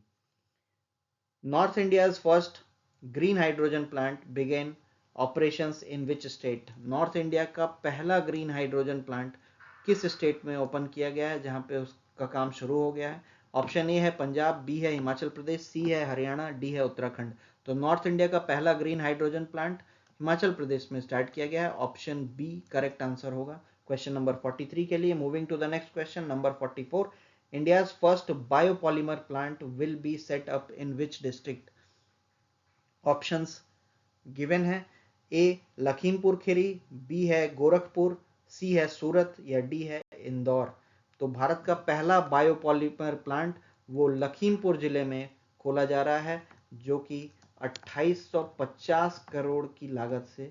North India's first green hydrogen plant began operations in which state? North India का पहला green hydrogen plant किस स्टेट में ओपन किया गया है जहां पे उसका काम शुरू हो गया है? ऑप्शन ए है पंजाब, बी है हिमाचल प्रदेश, सी है हरियाणा, डी है उत्तराखंड। तो नॉर्थ इंडिया का पहला green hydrogen plant Himachal Pradesh में स्टार्ट किया गया है। ऑप्शन बी करेक्ट आंसर होगा क्वेश्चन नंबर 43 के लिए। Moving to the next question, number 44. India's first biopolymer plant will be set up in which district? Options given है A लखीमपुर खीरी, B है गोरखपुर, C है सूरत या D है इंदौर। तो भारत का पहला बायोपॉलीमर प्लांट वो लखीमपुर जिले में खोला जा रहा है जो कि 2850 करोड़ की लागत से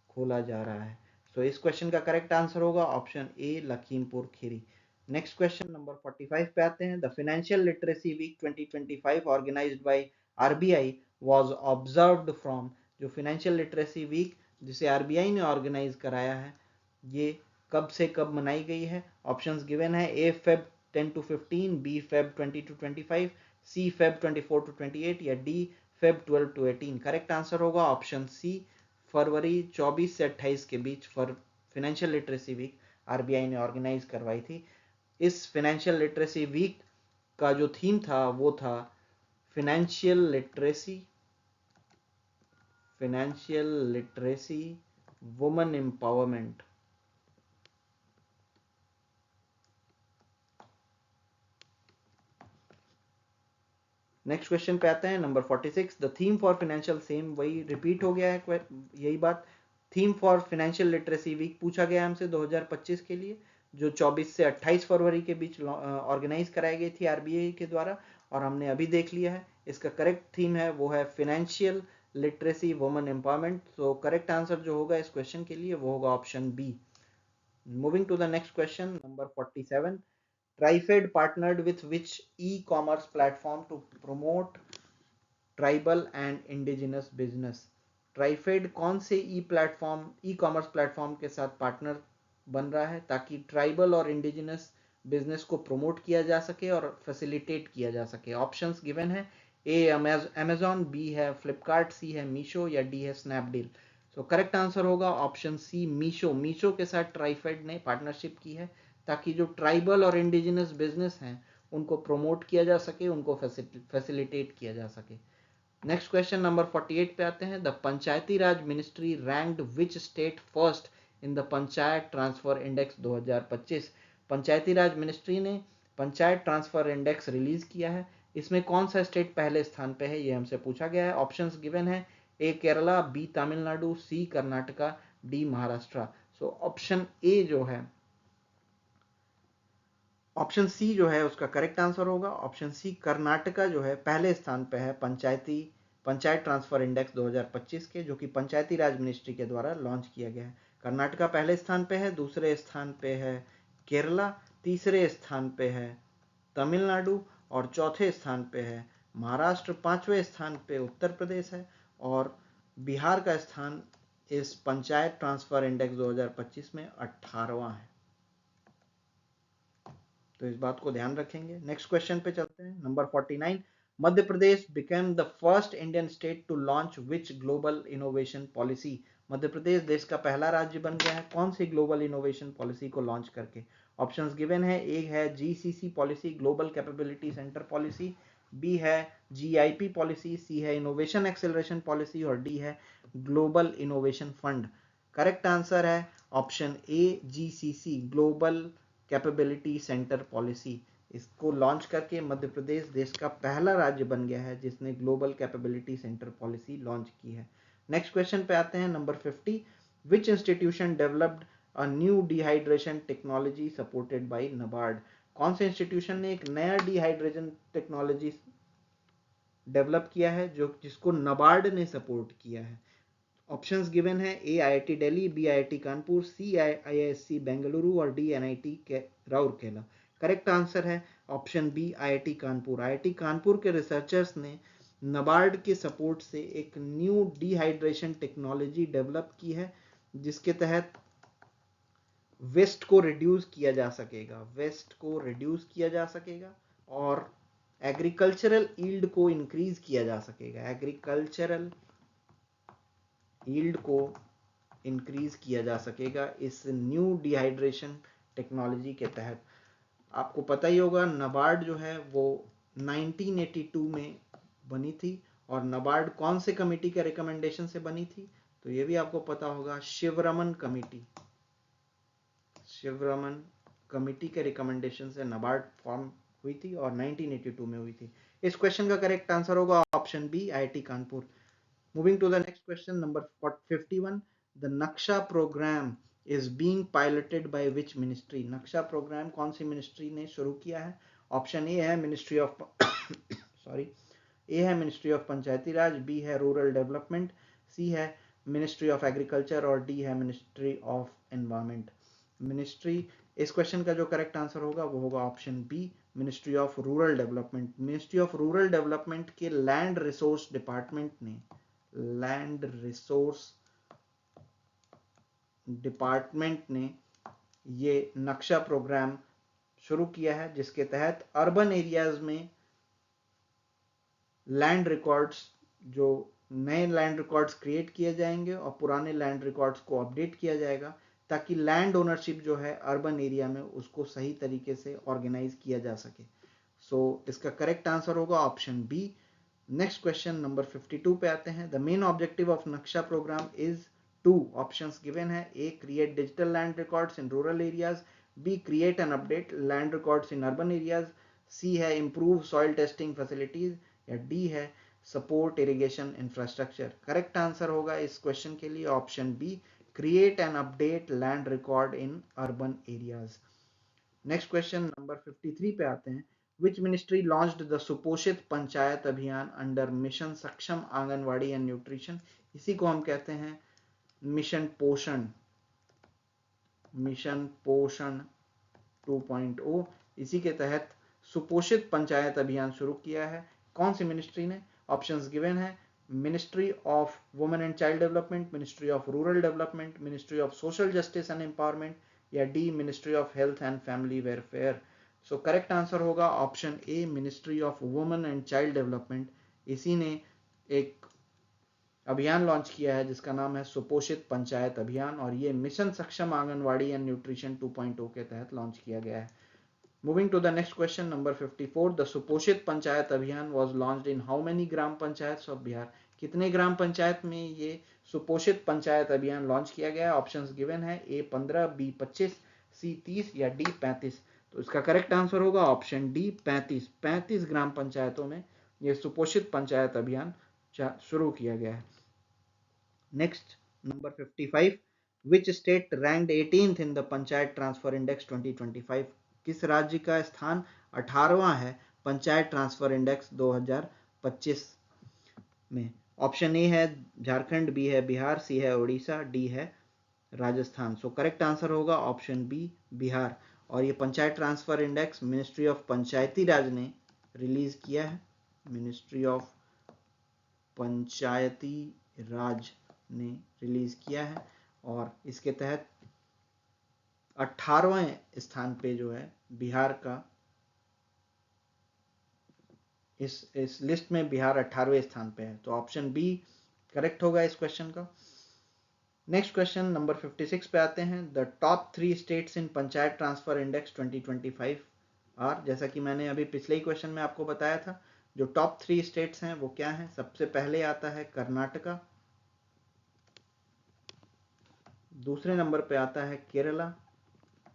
खोला जा रहा है। तो इस क्वेश्चन का करेक्ट आंसर होगा option A Lakhimpur Kheri. Next question number 45 पे आते हैं। The financial literacy week 2025 organised by RBI was observed from. जो फाइनेंशियल लिटरेसी वीक जिसे आरबीआई ने ऑर्गेनाइज कराया है ये कब से कब मनाई गई है? ऑप्शंस गिवन है A Feb 10 to 15, B Feb 20 to 25, C Feb 24 to 28 या D Feb 12 to 18। Correct answer होगा ऑप्शन सी फरवरी 24 से 28 के बीच फाइनेंशियल लिटरेसी वीक आरबीआई ने ऑर्गेनाइज करवाई थी। इस फाइनेंशियल लिटरेसी वीक का जो थीम था वो था financial literacy women empowerment. Next question पे आते हैं number 46। The theme for financial same वही रिपीट हो गया है यही बात। Theme for financial literacy week पूछा गया हमसे 2025 के लिए जो 24 से 28 फरवरी के बीच ऑर्गेनाइज कराई गई थी आरबीआई के द्वारा और हमने अभी देख लिया है। इसका करेक्ट थीम है वो है फाइनेंशियल लिटरेसी वुमेन एम्पावरमेंट। तो करेक्ट आंसर जो होगा इस क्वेश्चन के लिए वो होगा option B. Moving to the next question number 47. TriFed partnered with which e-commerce platform to promote tribal and indigenous business? TRIFED कौन से ई कॉमर्स प्लेटफॉर्म के साथ पार्टनर बन रहा है ताकि ट्राइबल और इंडिजिनस बिजनेस को प्रमोट किया जा सके और फैसिलिटेट किया जा सके? ऑप्शंस गिवन है ए अमेजॉन, बी है फ्लिपकार्ट, सी है मीशो या डी है स्नैपडील। सो करेक्ट आंसर होगा ऑप्शन सी मीशो। मीशो के साथ ट्राइफेड ने पार्टनरशिप की है ताकि जो ट्राइबल और इंडिजिनस बिजनेस हैं उनको प्रमोट किया जा सके, उनको फैसिलिटेट किया जा सके। नेक्स्ट क्वेश्चन नंबर 48 पे आते हैं। The Panchayati Raj ministry ranked which state first in the panchayat transfer index 2025? Panchayati Raj ministry ने पंचायत ट्रांसफर इंडेक्स रिलीज किया है। इसमें कौन सा स्टेट पहले स्थान पे है ये हमसे पूछा गया है। ऑप्शंस गिवन है A Kerala, B Tamil Nadu, C Karnataka, D Maharashtra. So option A जो है ऑप्शन सी जो है उसका करेक्ट आंसर होगा। ऑप्शन सी कर्नाटका जो है पहले स्थान पे है पंचायत ट्रांसफर इंडेक्स 2025 के जो कि पंचायती राज मिनिस्ट्री के द्वारा लॉन्च किया गया है। कर्नाटका पहले स्थान पे है, दूसरे स्थान पे है केरला, तीसरे स्थान पे है तमिलनाडु और चौथे स्थान पे है महाराष्ट्र, पांचवें स्थान पे उत्तर प्रदेश है और बिहार का स्थान इस पंचायत ट्रांसफर इंडेक्स 2025 में 18वां है। तो इस बात को ध्यान रखेंगे। नेक्स्ट क्वेश्चन पे चलते हैं number 49। Madhya Pradesh became the first Indian state to launch which global innovation policy? Madhya Pradesh देश का पहला राज्य बन गया है कौन सी ग्लोबल इनोवेशन पॉलिसी को लॉन्च करके? ऑप्शंस गिवन है ए है GCC policy, global capability centre policy, B है जीआईपी पॉलिसी, सी है इनोवेशन एक्सेलरेशन पॉलिसी और डी है global innovation fund. Correct answer है option A GCC global capability centre policy. इसको लॉन्च करके मध्य प्रदेश देश का पहला राज्य बन गया है जिसने global capability centre policy launch की है। नेक्स्ट क्वेश्चन पे आते हैं, number 50, which institution developed a new dehydration technology supported by NABARD? कौन से इंस्टीट्यूशन ने एक नया डिहाइड्रेशन टेक्नोलॉजी डेवलप किया है जिसको नबार्ड ने सपोर्ट किया है? ऑप्शंस गिवन है, A IIT Delhi, B IIT Kanpur, C IISc Bengaluru और D NIT Rourkela. Correct answer है option B IIT Kanpur. IIT Kanpur के रिसर्चर्स ने नबार्ड के सपोर्ट से एक न्यू डिहाइड्रेशन टेक्नोलॉजी डेवलप की है जिसके तहत वेस्ट को रिड्यूस किया जा सकेगा, और एग्रीकल्चरल यील्ड को इंक्रीज किया जा सकेगा। इस न्यू डिहाइड्रेशन टेक्नोलॉजी के तहत। आपको पता ही होगा नबार्ड जो है वो 1982 में बनी थी, और नबार्ड कौन से कमेटी के रिकमेंडेशन से बनी थी? तो ये भी आपको पता होगा, शिवरमन कमेटी के रिकमेंडेशन से नबार्ड फॉर्म हुई थी और 1982 में हुई थी। इस क्वेश्चन का करेक्ट आंसर होगा option B IIT Kanpur. Moving to the next question, number 51, the Naksha programme is being piloted by which ministry? Naksha programme कौन सी मिनिस्ट्री ने शुरू किया है? ऑप्शन ए है ministry of Panchayati Raj, B है रूरल डेवलपमेंट, सी है मिनिस्ट्री ऑफ एग्रीकल्चर और डी है मिनिस्ट्री ऑफ एनवायरमेंट। इस क्वेश्चन का जो करेक्ट आंसर होगा वो होगा option B, ministry of rural development. Ministry of rural development के लैंड रिसोर्स डिपार्टमेंट ने ये नक्शा प्रोग्राम शुरू किया है जिसके तहत अर्बन एरियाज में लैंड रिकॉर्ड्स, जो नए लैंड रिकॉर्ड्स क्रिएट किए जाएंगे और पुराने लैंड रिकॉर्ड्स को अपडेट किया जाएगा ताकि लैंड ओनरशिप जो है अर्बन एरिया में उसको सही तरीके से ऑर्गेनाइज किया जा सके। इसका करेक्ट आंसर होगा option B. Next question number 52 पे आते हैं, the main objective of Naksha programme is to, options given है, A create digital land records in rural areas, B create and update land records in urban areas, C है इम्प्रूव सॉइल टेस्टिंग फैसिलिटीज, या डी है support irrigation infrastructure. Correct answer होगा इस क्वेश्चन के लिए option B, create and update land record in urban areas. Next question number 53 पे आते हैं, विच मिनिस्ट्री लॉन्च्ड द सुपोषित पंचायत अभियान अंडर मिशन सक्षम आंगनवाड़ी एंड न्यूट्रिशन? इसी को हम कहते हैं मिशन पोषण 2.0। इसी के तहत सुपोषित पंचायत अभियान शुरू किया है। कौन सी मिनिस्ट्री ने? ऑप्शंस गिवन है, ministry of women and child development, ministry of rural development, ministry of social justice and empowerment, या D ministry of health and family welfare. Correct answer होगा option A, ministry of women and child development. इसी ने एक अभियान लॉन्च किया है जिसका नाम है सुपोषित पंचायत अभियान, और ये मिशन सक्षम आंगनवाड़ी एंड न्यूट्रिशन 2.0 के तहत लॉन्च किया गया है। Moving to the next question, number 54, the सुपोषित पंचायत अभियान was launched in how many gram panchayat of Bihar? कितने ग्राम पंचायत में ये सुपोषित पंचायत अभियान लॉन्च किया गया? ऑप्शंस गिवन है, ए 15, बी 25, सी 30 या डी 35। तो इसका करेक्ट आंसर होगा ऑप्शन डी 35। 35 ग्राम पंचायतों में ये सुपोषित पंचायत अभियान शुरू किया गया है। Next number 55, which state ranked 18th in the panchayat transfer index 2025? किस राज्य का स्थान 18वां है पंचायत ट्रांसफर इंडेक्स 2025 में? ऑप्शन ए है झारखंड, बी है बिहार, सी है उड़ीसा, डी है राजस्थान। करेक्ट आंसर होगा ऑप्शन बी, बिहार। और ये panchayat transfer index ministry of Panchayati Raj ने रिलीज किया है। मिनिस्ट्री ऑफ पंचायती राज ने रिलीज किया है, और इसके तहत 18वें स्थान पे जो है बिहार का, इस लिस्ट में बिहार 18वें स्थान पे है। तो ऑप्शन बी करेक्ट होगा इस क्वेश्चन का। नेक्स्ट क्वेश्चन नंबर 56 पे आते हैं, the top 3 states in panchayat transfer index 2025 are. जैसा कि मैंने अभी पिछले ही क्वेश्चन में आपको बताया था, जो टॉप 3 स्टेट्स हैं वो क्या हैं? सबसे पहले आता है कर्नाटका, दूसरे नंबर पे आता है केरला,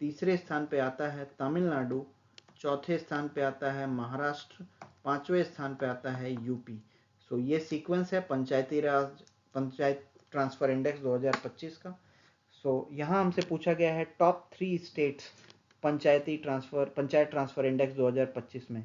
तीसरे स्थान पे आता है तमिलनाडु, चौथे स्थान पे आता है महाराष्ट्र, पांचवें स्थान पे आता है यूपी। सो ये सीक्वेंस है पंचायती राज पंचायत ट्रांसफर इंडेक्स 2025 का। सो यहाँ हमसे पूछा गया है top 3 states panchayat transfer index 2025 में।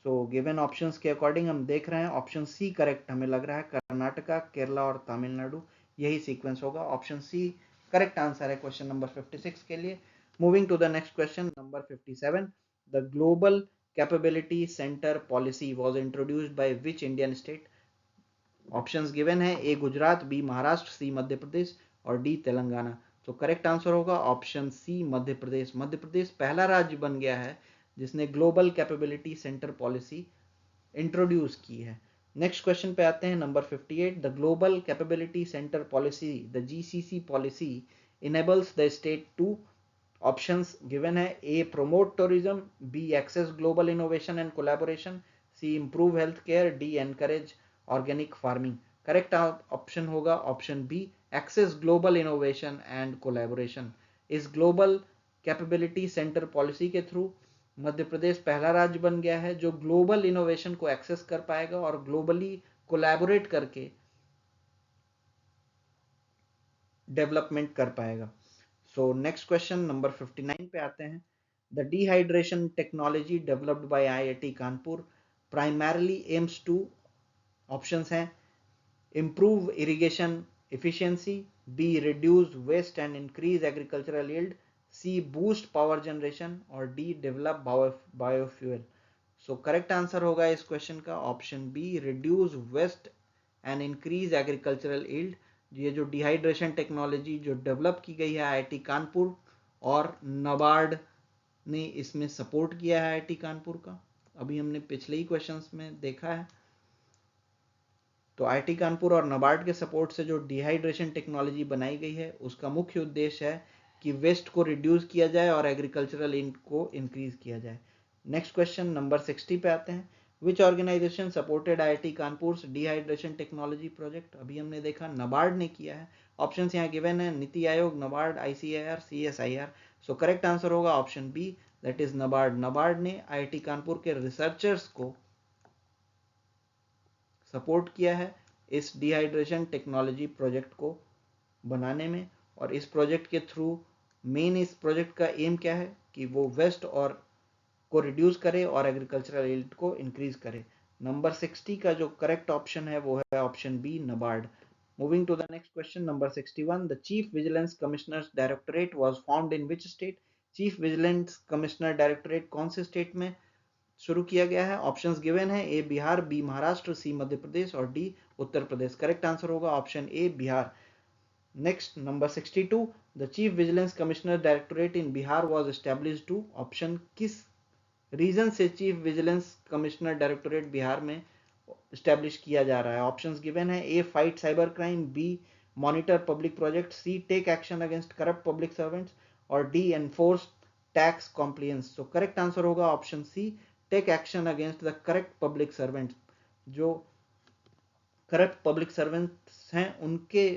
सो गिवन ऑप्शंस के अकॉर्डिंग हम देख रहे हैं ऑप्शन सी करेक्ट हमें लग रहा है, कर्नाटका, केरला और तमिलनाडु, यही सीक्वेंस होगा। ऑप्शन सी करेक्ट आंसर है क्वेश्चन नंबर 56 के लिए। Moving to the next question number 57, the global capability centre policy was introduced by which Indian state. Options given है, A Gujarat, B Maharashtra, C Madhya Pradesh और डी तेलंगाना। तो करेक्ट आंसर होगा ऑप्शन सी मध्य प्रदेश। मध्य प्रदेश पहला राज्य बन गया है जिसने global capability centre policy introduce की है। नेक्स्ट क्वेश्चन पे आते हैं number 58, the global capability centre policy the GCC policy enables the state to. Options given है, A promote tourism, B access global innovation and collaboration, C improve health care, D encourage organic farming. Correct option होगा option B, access global innovation and collaboration. इस ग्लोबल कैपेबिलिटी सेंटर पॉलिसी के थ्रू मध्य प्रदेश पहला राज्य बन गया है जो ग्लोबल इनोवेशन को एक्सेस कर पाएगा और ग्लोबली कोलैबोरेट करके डेवलपमेंट कर पाएगा। सो नेक्स्ट क्वेश्चन नंबर 59 पे आते हैं, the dehydration technology developed by IIT Kanpur primarily aims to. Options हैं, improve irrigation efficiency, B reduce waste and increase agricultural yield, C boost power generation और D develop biofuel। So correct answer होगा इस क्वेश्चन का option B, reduce waste and increase agricultural yield। ये जो डिहाइड्रेशन टेक्नोलॉजी जो डेवलप की गई है आईआईटी कानपुर और नबार्ड ने इसमें सपोर्ट किया है आईआईटी कानपुर का, अभी हमने पिछले ही क्वेश्चंस में देखा है। तो आईआईटी कानपुर और नबार्ड के सपोर्ट से जो डिहाइड्रेशन टेक्नोलॉजी बनाई गई है उसका मुख्य उद्देश्य है कि वेस्ट को रिड्यूस किया जाए और एग्रीकल्चरल इनकम को इंक्रीज किया जाए। नेक्स्ट क्वेश्चन नंबर 60 पे आते हैं, which organisation supported IIT Kanpur dehydration technology project. अभी हमने देखा नबार्ड ने किया है। ऑप्शंस यहाँ गिवन है, नीति Aayog, NABARD, ICAR, CSIR. So correct answer होगा option B, that is NABARD. NABARD ने आईआईटी कानपुर के रिसर्चर्स को सपोर्ट किया है इस डिहाइड्रेशन टेक्नोलॉजी प्रोजेक्ट को बनाने में। और इस प्रोजेक्ट के थ्रू मेन इस प्रोजेक्ट का एम क्या है कि वो वेस्ट और को रिड्यूस करे और एग्रीकल्चरल यील्ड को इंक्रीज करे। नंबर 60 का जो करेक्ट ऑप्शन है वो है option B, NABARD. Moving to the next question number 61, the chief vigilance commissioners directorate was formed in which state. Chief vigilance commissioner directorate कौन से स्टेट में शुरू किया गया है। ऑप्शंस गिवन है, A Bihar, B Maharashtra, C Madhya Pradesh और D Uttar Pradesh. Correct answer होगा option A, Bihar. Next number 62, the chief vigilance commissioner directorate in Bihar was established to. Option किस रीजन से chief vigilance commissioner directorate Bihar में एस्टैब्लिश किया जा रहा है। ऑप्शंस गिवन है, A fight cyber crime, B monitor public project, C take action against corrupt public servants और डी एनफोर्स टैक्स कॉम्प्लियंस। तो करेक्ट आंसर होगा option C, take action against the corrupt public servants. जो करप्ट पब्लिक सर्वेंट्स हैं उनके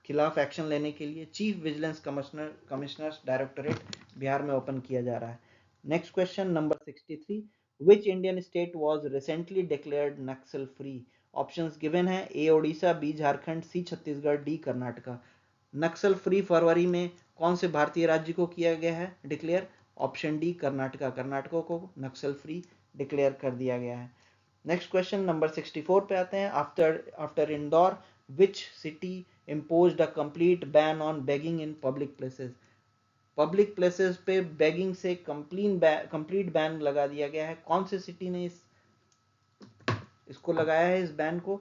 खिलाफ एक्शन लेने के लिए chief vigilance commissioners directorate Bihar में ओपन किया जा रहा है। Next question number 63, which Indian state was recently declared Naxal free. Options given है, A Odisha, B Jharkhand, C Chhattisgarh, D Karnataka. Naxal free फरवरी में कौन से भारतीय राज्य को किया गया है declare. Option D, Karnataka. Karnataka को नक्सल फ्री डिक्लेयर कर दिया गया है। नेक्स्ट क्वेश्चन नंबर 64 पे आते हैं, after Indore which city imposed a complete ban on begging in public places। Public places पे बेगिंग से कंप्लीट बैन लगा दिया गया है। कौन से सिटी ने इसको लगाया है, इस बैन को,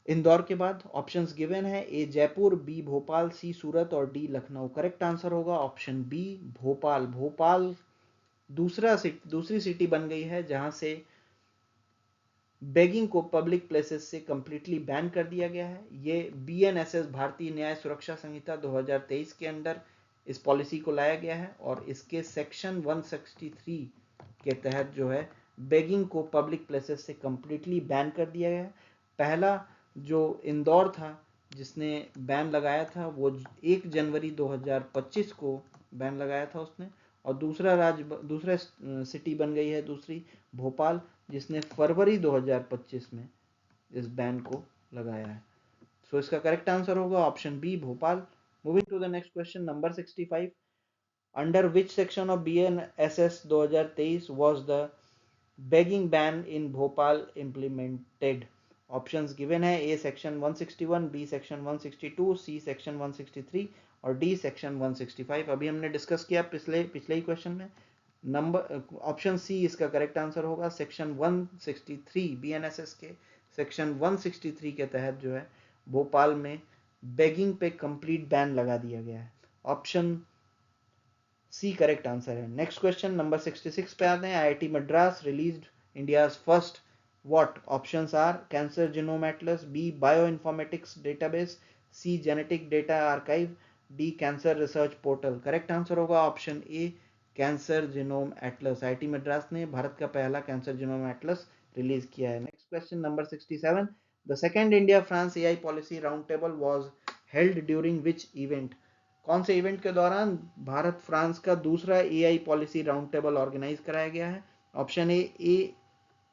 इंदौर के बाद। ऑप्शंस गिवन है, ए जयपुर, बी भोपाल, सी सूरत और डी लखनऊ। करेक्ट आंसर होगा ऑप्शन बी, भोपाल। भोपाल दूसरी सिटी बन गई है जहां से बेगिंग को पब्लिक प्लेसेस से कंप्लीटली बैन कर दिया गया है। ये बीएनएसएस भारतीय न्याय सुरक्षा संहिता 2023 के अंडर इस पॉलिसी को लाया गया है और इसके सेक्शन 163 के तहत जो है बेगिंग को पब्लिक प्लेसेस से कंप्लीटली बैन कर दिया गया है। पहला जो इंदौर था जिसने बैन लगाया था वो 1 जनवरी 2025 को बैन लगाया था उसने, और दूसरा सिटी बन गई है दूसरी भोपाल, जिसने फरवरी 2025 में इस बैन को लगाया है। सो इसका करेक्ट आंसर होगा option B Bhopal. Moving to the next question number 65, under which section of BNSS 2023 was the begging ban in Bhopal implemented? Options given है, A section 161, B section 162, C section 163 और डी सेक्शन 165। अभी हमने डिस्कस किया पिछले ही क्वेश्चन में। नंबर ऑप्शन सी इसका करेक्ट आंसर होगा। सेक्शन 163 BNSS के सेक्शन 163 के तहत जो है भोपाल में बेगिंग पे कंप्लीट बैन लगा दिया गया है। ऑप्शन सी करेक्ट आंसर है। नेक्स्ट क्वेश्चन नंबर 66 पे आते हैं। IIT Madras released India's first what? Options are cancer genome atlas, B bioinformatics database, C genetic data archive, D cancer research portal. Correct answer होगा option A cancer genome atlas. IIT Madras ने भारत का पहला कैंसर जीनोम एटलस रिलीज किया है। Next question number 67, the second India France AI policy round table was held during which event? कौन से इवेंट के दौरान भारत फ्रांस का दूसरा AI policy round table organise कराया गया है? Option A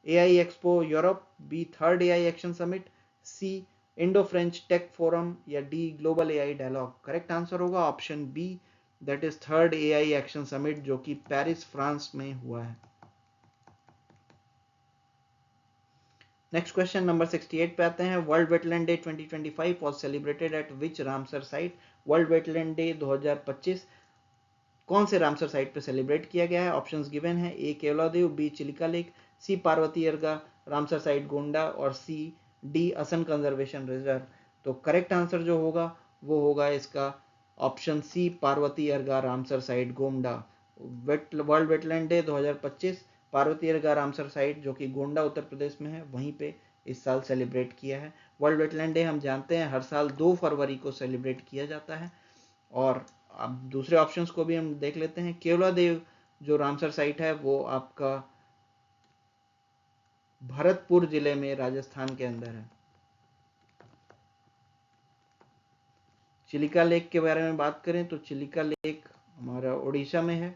AI expo Europe, B third AI action summit, C Indo French tech forum या D global AI dialogue. Correct answer होगा option B, that is third AI action summit, जो कि पेरिस फ्रांस में हुआ है। नेक्स्ट क्वेश्चन नंबर 68 पे आते हैं। World wetland day 2025 was celebrated at which Ramsar site? World wetland day 2025 कौन से रामसर साइट पे सेलिब्रेट किया गया है? ऑप्शंस गिवन है, A Keoladeo, B Chilika lake, C Parvati Arga Ramsar site Gonda और C D Assam conservation reserve. तो करेक्ट आंसर जो होगा वो होगा इसका option C Parvati Arga Ramsar site Gonda. World wetland day 2025 Parvati Arga Ramsar site जो कि गोंडा उत्तर प्रदेश में है वहीं पे इस साल सेलिब्रेट किया है। वर्ल्ड वेटलैंड डे हम जानते हैं हर साल 2 फरवरी को सेलिब्रेट किया जाता है। और अब दूसरे ऑप्शंस को भी हम देख लेते हैं। केवलादेव जो रामसर साइट है वो आपका भरतपुर जिले में राजस्थान के अंदर है। चिलिका लेक के बारे में बात करें तो चिलिका लेक हमारा उड़ीसा में है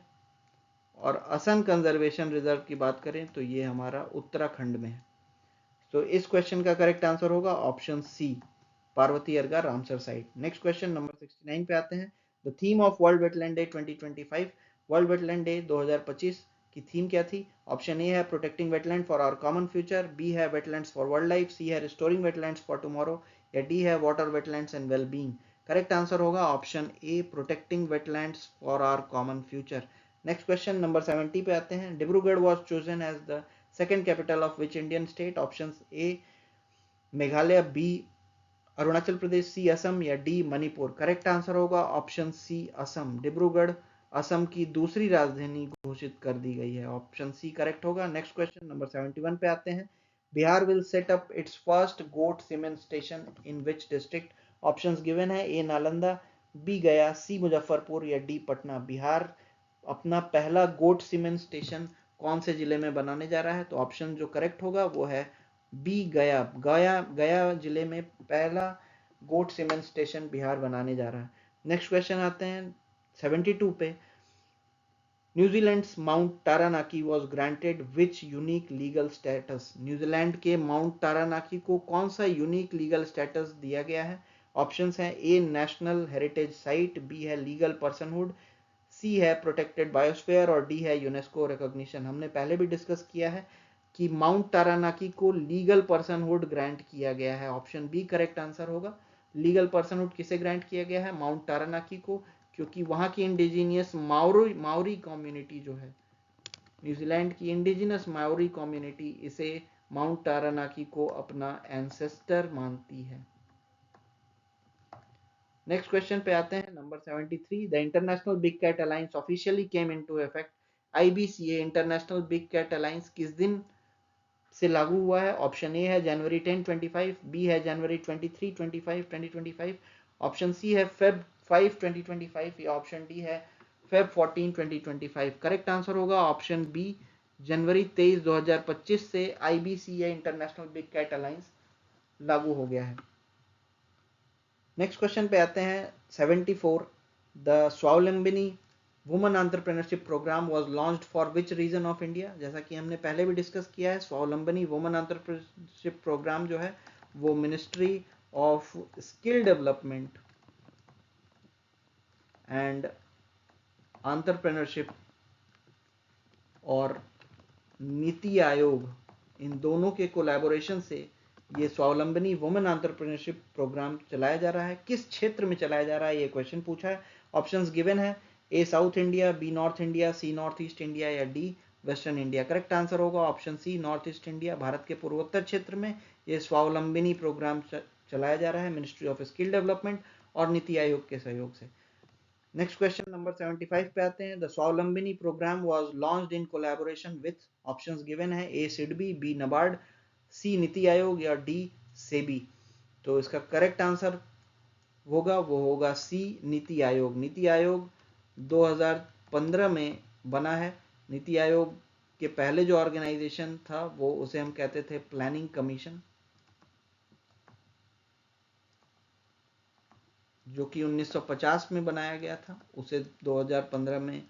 और असम कंजर्वेशन रिजर्व की बात करें तो ये हमारा उत्तराखंड में है। तो इस क्वेश्चन का करेक्ट आंसर होगा option C Parvati Arga Ramsar site. Next question number 69 पे आते हैं। The theme of world wetland day 2025, world wetland day 2025 की थीम क्या थी? ऑप्शन ए है protecting wetland for our common future, B है wetlands for world life, C है रिस्टोरिंग वेटलैंड्स फॉर टुमारो या डी है water wetlands and well being. Correct answer होगा option A protecting wetlands for our common future. Next question number 70 पे आते हैं। Dibrugarh was chosen as the second capital of which Indian state? Option A Meghalaya, B Arunachal Pradesh, C Assam या डी मणिपुर। करेक्ट आंसर होगा ऑप्शन सी असम। डिब्रूगढ़ असम की दूसरी राजधानी घोषित कर दी गई है। ऑप्शन सी करेक्ट होगा। नेक्स्ट क्वेश्चन नंबर 71 पे आते हैं। Bihar will set up its first goat cement station in which district? Options given है, ए नालंदा, बी गया, सी मुजफ्फरपुर या डी पटना। बिहार अपना पहला गोट सीमेंट स्टेशन कौन से जिले में बनाने जा रहा है? तो ऑप्शन जो करेक्ट होगा वो है बी गया। गया जिले में पहला गोट सीमेंट स्टेशन बिहार बनाने जा रहा है। नेक्स्ट क्वेश्चन आते हैं 72 पे। New Zealand's mount Taranaki was granted which unique legal status? New Zealand के माउंट तारानाकी को कौन सा यूनिक लीगल स्टेटस दिया गया है? ऑप्शंस हैं, ए नेशनल हेरिटेज साइट, बी है लीगल पर्सनहुड, सी है प्रोटेक्टेड बायोस्फीयर और डी है यूनेस्को रिकॉग्निशन। हमने पहले भी डिस्कस किया है कि माउंट तारानाकी को लीगल पर्सनहुड ग्रांट किया गया है। ऑप्शन बी करेक्ट आंसर होगा। लीगल पर्सनहुड किसे ग्रांट किया गया है? माउंट तारानाकी को, क्योंकि वहां की इंडिजीनियस माओरी कम्युनिटी जो है, न्यूजीलैंड की इंडिजिनस माओरी कम्युनिटी इसे माउंट तारानाकी को अपना एंसेस्टर मानती है। नेक्स्ट क्वेश्चन पे आते हैं number 73। The international big cat alliance officially came into effect? IBCA international big cat alliance किस दिन से लागू हुआ है? ऑप्शन ए है जनवरी 10 25, बी है जनवरी 23 25 2025, ऑप्शन सी है फेब 5 2025 या ऑप्शन डी है फेब 14 2025। करेक्ट आंसर होगा ऑप्शन बी जनवरी 23 2025 से IBCA international big cat alliance लागू हो गया है। नेक्स्ट क्वेश्चन पे आते हैं 74। The Swavalambini women entrepreneurship programme was launched for which region of India? जैसा कि हमने पहले भी डिस्कस किया है, स्वावलंबनी वुमेन एंटरप्रेन्योरशिप प्रोग्राम जो है वो ministry of skill development and entrepreneurship और नीति आयोग, इन दोनों के कोलैबोरेशन से ये स्वावलंबनी वुमेन एंटरप्रेन्योरशिप प्रोग्राम चलाया जा रहा है। किस क्षेत्र में चलाया जा रहा है, ये क्वेश्चन पूछा है। ऑप्शंस गिवन है, A south India, B north India, C north east India या D western India. Correct answer होगा option C, north east India. Bharat के पूर्वोत्तर क्षेत्र में ये स्वावलंबनी प्रोग्राम चलाया जा रहा है मिनिस्ट्री ऑफ स्किल डेवलपमेंट और नीति आयोग के सहयोग से। नेक्स्ट क्वेश्चन नंबर 75 पे आते हैं। The Swavalambini programme was launched in collaboration with, options given है, A SIDBI, B NABARD, C नीति आयोग या डी सेबी। तो इसका करेक्ट आंसर होगा वो होगा सी नीति आयोग। नीति आयोग 2015 में बना है। नीति आयोग के पहले जो ऑर्गेनाइजेशन था वो उसे हम कहते थे प्लानिंग कमीशन, जो कि 1950 में बनाया गया था। उसे 2015 में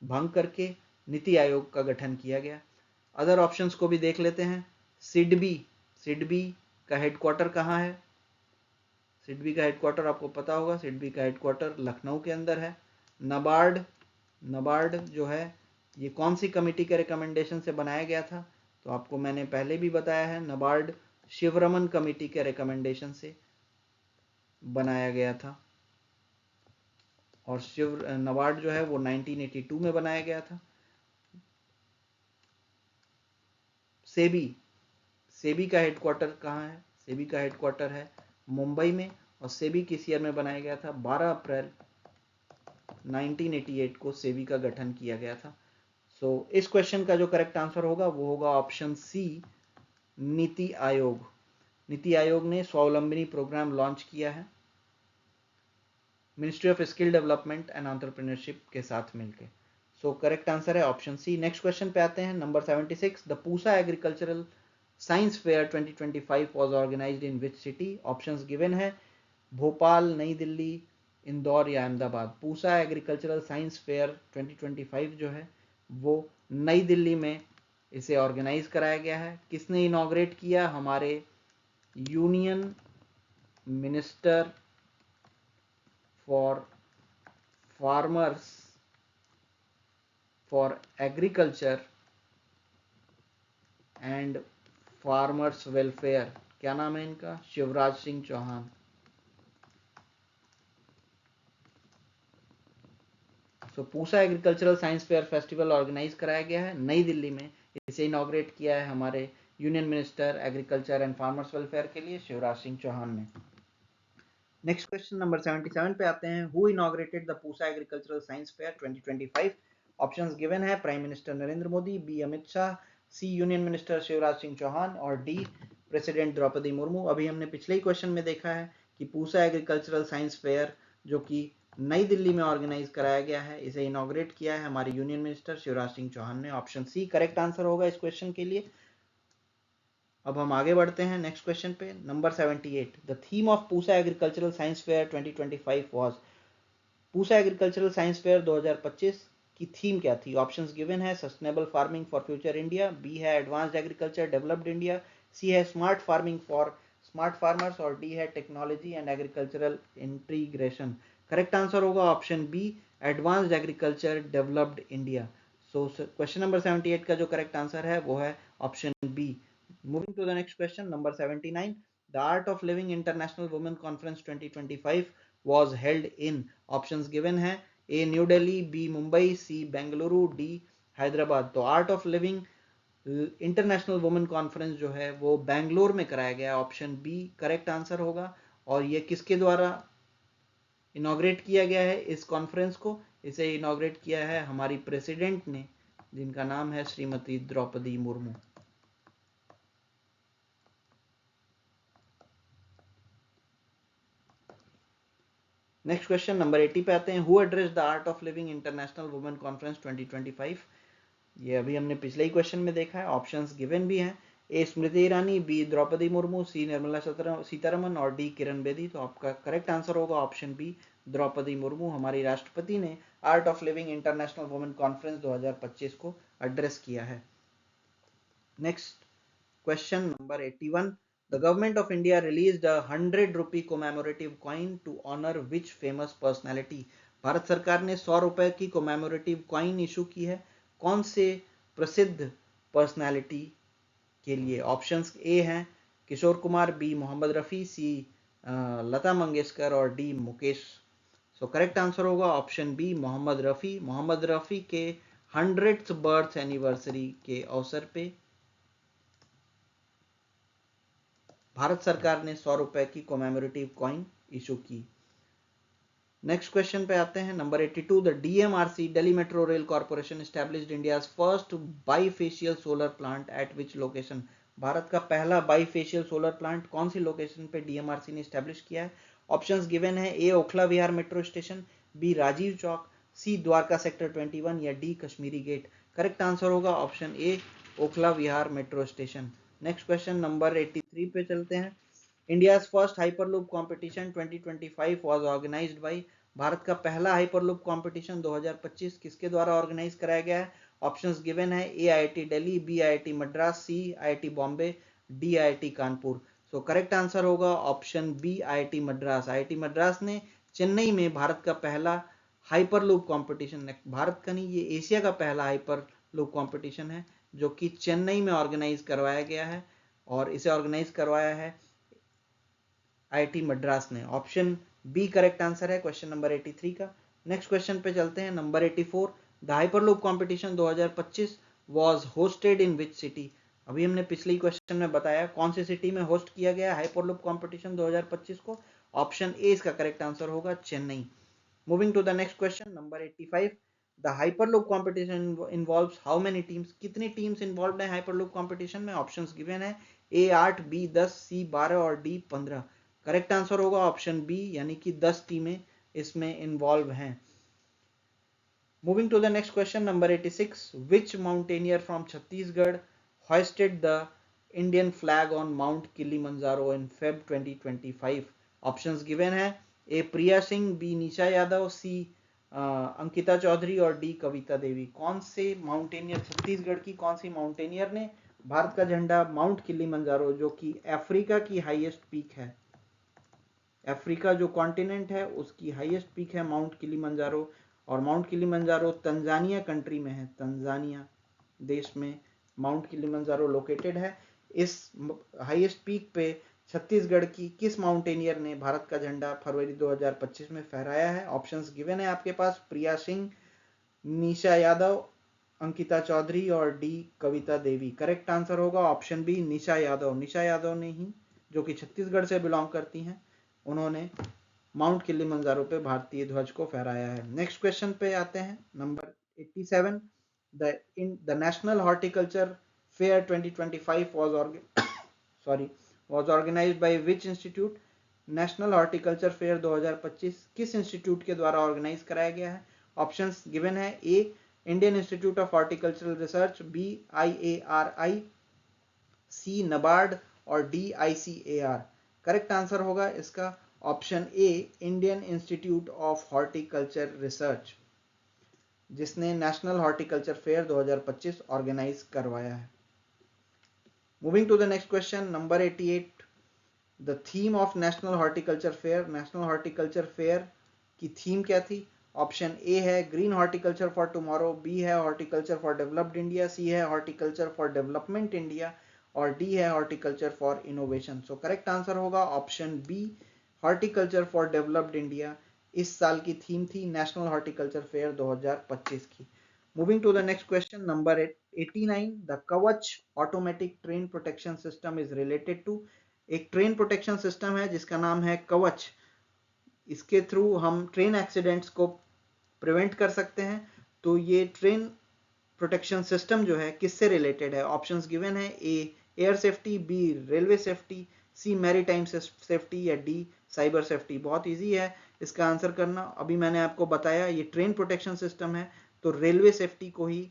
भंग करके नीति आयोग का गठन किया गया। अदर ऑप्शंस को भी देख लेते हैं। सिडबी, सिडबी का हेडक्वार्टर कहाँ है? सिडबी का हेडक्वार्टर आपको पता होगा, सिडबी का हेडक्वार्टर लखनऊ के अंदर है। नबार्ड, नबार्ड जो है ये कौन सी कमेटी के रिकमेंडेशन से बनाया गया था? तो आपको मैंने पहले भी बताया है, नबार्ड शिवरमन कमेटी के रिकमेंडेशन से बनाया गया था। और नबार्ड जो है वो 1982 में बनाया गया था। सेबी, सेबी का हेडक्वार्टर कहाँ है? सेबी का हेडक्वार्टर है मुंबई में। और सेबी किस ईयर में बनाया गया था? 12 अप्रैल 1988 को सेबी का गठन किया गया था। सो इस क्वेश्चन का जो करेक्ट आंसर होगा वो होगा ऑप्शन सी, नीति आयोग। नीति आयोग ने स्वावलंबनी प्रोग्राम लॉन्च किया है ministry of skill development and entrepreneurship के साथ मिलकर। सो करेक्ट आंसर है ऑप्शन सी। नेक्स्ट क्वेश्चन पे आते हैं, number 76। The Pusa agricultural science fair 2025 was organised in which city? Options given है, भोपाल, नई दिल्ली, इंदौर या Ahmedabad. Pusa agricultural science fair 2025 जो है वो नई दिल्ली में इसे ऑर्गेनाइज कराया गया है। किसने इनॉग्रेट किया? हमारे union minister for farmers for agriculture and farmers welfare, क्या नाम है इनका? Shivraj Singh Chouhan. So Pusa agricultural science fair festival organise कराया गया है नई दिल्ली में। इसे इनॉग्रेट किया है हमारे union minister agriculture and farmers welfare के लिए शिवराज सिंह चौहान ने। नेक्स्ट क्वेश्चन नंबर 77 पे आते हैं। Who inaugurated the Pusa agricultural science fair 2025? Options given है, prime minister Narendra Modi, B Amit Shah, C union minister Shivraj Singh Chouhan और डी प्रेसिडेंट द्रौपदी मुर्मू। अभी हमने पिछले ही क्वेश्चन में देखा है कि पूसा एग्रीकल्चरल साइंस फेयर जो कि नई दिल्ली में ऑर्गेनाइज कराया गया है, इसे इनॉग्रेट किया है हमारे यूनियन मिनिस्टर शिवराज सिंह चौहान ने। ऑप्शन सी करेक्ट आंसर होगा इस क्वेश्चन के लिए। अब हम आगे बढ़ते हैं नेक्स्ट क्वेश्चन पे, number 78। The theme of Pusa agricultural science fair 2025 was? Pusa agricultural science fair 2025 की थीम क्या थी? ऑप्शंस गिवन है, sustainable farming for future India, B है advanced agriculture developed India, C है smart farming for smart farmers और डी है technology and agricultural integration. Correct answer होगा option B, advanced agriculture developed India. So question number 78 का जो करेक्ट आंसर है वो है option B. Moving to the next question, number 79. The Art of Living International Women Conference 2025 was held in, options given है, A New Delhi, B Mumbai, C Bengaluru, D Hyderabad. तो art of living international women conference जो है वो बेंगलोर में कराया गया, ऑप्शन बी करेक्ट आंसर होगा। और ये किसके द्वारा इनॉग्रेट किया गया है इस कॉन्फ्रेंस को? इसे इनॉग्रेट किया है हमारी प्रेसिडेंट ने, जिनका नाम है Shrimati Draupadi Murmu. Next question number 80 पे आते हैं। Who address the art of living international women conference 2025? ये अभी हमने पिछले ही क्वेश्चन में देखा है। ऑप्शंस गिवन भी हैं, A Smriti Irani, B Droupadi Murmu, C Nirmala Sitharaman और डी किरण बेदी। तो आपका करेक्ट आंसर होगा ऑप्शन बी, द्रौपदी मुर्मू हमारी राष्ट्रपति ने art of living international women conference 2025 को एड्रेस किया है। Next question number 81, the government of India released a 100 rupee commemorative coin to honour which famous personality. Bharat सरकार ने 100 रुपए की कोमेमोरेटिव कॉइन इशू की है, कौन से प्रसिद्ध पर्सनैलिटी के लिए? ऑप्शंस ए हैं किशोर कुमार, बी मोहम्मद रफ़ी, सी लता मंगेशकर और डी मुकेश। सो करेक्ट आंसर होगा ऑप्शन बी मोहम्मद रफ़ी। मोहम्मद रफ़ी के 100th बर्थ एनिवर्सरी के अवसर पे भारत सरकार ने 100 रुपए की कोमेमोरेटिव कॉइन इशू की। नेक्स्ट क्वेश्चन पे आते हैं number 82, the DMRC Delhi metro rail corporation established India's first bifacial solar plant at which location. Bharat का पहला बाईफेशियल सोलर प्लांट कौन सी लोकेशन पे DMRC ने एस्टैब्लिश किया है? ऑप्शंस गिवन है, A Okhla Vihar metro station, B Rajiv Chowk, C Dwarka sector 21 या D Kashmiri gate. Correct answer होगा option A Okhla Vihar metro station. Next question number 83 पे चलते हैं। India's first hyperloop competition 2025 was organised by. Bharat का पहला हाइपरलूप कॉम्पिटिशन 2025 किसके द्वारा ऑर्गेनाइज कराया गया है? ऑप्शंस गिवन है, A IIT Delhi, B IIT Madras, C IIT Bombay, D IIT Kanpur. So correct answer होगा option B IIT Madras. IIT Madras ने चेन्नई में भारत का पहला हाइपरलूप कॉम्पिटिशन, भारत का नहीं, ये एशिया का पहला हाइपरलूप कॉम्पिटिशन है जो कि चेन्नई में ऑर्गेनाइज करवाया गया है और इसे ऑर्गेनाइज करवाया है IIT मद्रास ने। ऑप्शन बी करेक्ट आंसर है क्वेश्चन नंबर 83 का। नेक्स्ट क्वेश्चन पे चलते हैं number 84, the hyperloop competition 2025 was hosted in which city. अभी हमने पिछले क्वेश्चन में बताया कौन सी सिटी में होस्ट किया गया हाइपरलूप कॉम्पिटिशन 2025 को। ऑप्शन ए इसका करेक्ट आंसर होगा Chennai. Moving to the next question number 85, the hyperloop competition involves how many teams. कितनी टीम्स इन्वॉल्व है हाइपरलूप कॉम्पिटिशन में? ऑप्शंस गिवन है, ए 8, बी 10, सी 12 और डी 15। करेक्ट आंसर होगा ऑप्शन बी यानी कि 10 टीमें इसमें इन्वॉल्व हैं। Moving to the next question number 86, which mountaineer from Chhattisgarh hoisted the Indian flag on Mount Kilimanjaro in Feb 2025। Options given है, ए प्रिया सिंह, बी निशा यादव, सी अंकिता चौधरी और डी कविता देवी। कौन से माउंटेनियर, छत्तीसगढ़ की कौन सी माउंटेनियर ने भारत का झंडा माउंट किलिमंजारो जो कि अफ्रीका की हाईएस्ट पीक है, अफ्रीका जो कॉन्टिनेंट है उसकी हाईएस्ट पीक है माउंट किलिमंजारो, और माउंट किलिमंजारो तंजानिया कंट्री में है, तंजानिया देश में माउंट किलिमंजारो लोकेटेड है। इस हाईएस्ट पीक पे छत्तीसगढ़ की किस माउंटेनियर ने भारत का झंडा फरवरी 2025 में फहराया है? ऑप्शंस गिवन है आपके पास, प्रिया सिंह, निशा यादव, अंकिता चौधरी और डी कविता देवी। करेक्ट आंसर होगा ऑप्शन बी निशा यादव। निशा यादव ने ही, जो कि छत्तीसगढ़ से बिलोंग करती हैं, उन्होंने माउंट किलिमंजारो पे भारतीय ध्वज को फहराया है। नेक्स्ट क्वेश्चन पे आते हैं number 87, the National Horticulture Fair 2025 was organized by which institute? National horticulture fair 2025 किस इंस्टीट्यूट के द्वारा ऑर्गेनाइज कराया गया है? ऑप्शंस गिवन है, A Indian institute of horticultural research, B IARI, C NABARD और डी ICAR। करेक्ट आंसर होगा इसका option A Indian institute of horticulture research, जिसने नेशनल हॉर्टिकल्चर फेयर 2025 ऑर्गेनाइज करवाया है। Moving to the next question number 88, the theme of national horticulture fair. National horticulture fair की थीम क्या थी? ऑप्शन ए है green horticulture for tomorrow, B है horticulture for developed India, C है हॉर्टिकल्चर फॉर डेवलपमेंट इंडिया और डी है horticulture for innovation. So correct answer होगा option B horticulture for developed India. इस साल की थीम थी नेशनल हॉर्टिकल्चर फेयर 2025 की। Moving to the next question number 89, the Kavach automatic train protection system is related to. एक ट्रेन प्रोटेक्शन सिस्टम है जिसका नाम है कवच। इसके थ्रू हम ट्रेन एक्सीडेंट्स को प्रिवेंट कर सकते हैं। तो ये ट्रेन प्रोटेक्शन सिस्टम जो है किससे रिलेटेड है? ऑप्शंस गिवन है, A air safety, B railway safety, C maritime safety या डी साइबर सेफ्टी। बहुत इजी है इसका आंसर करना। अभी मैंने आपको बताया ये ट्रेन प्रोटेक्शन सिस्टम है तो रेलवे सेफ्टी को ही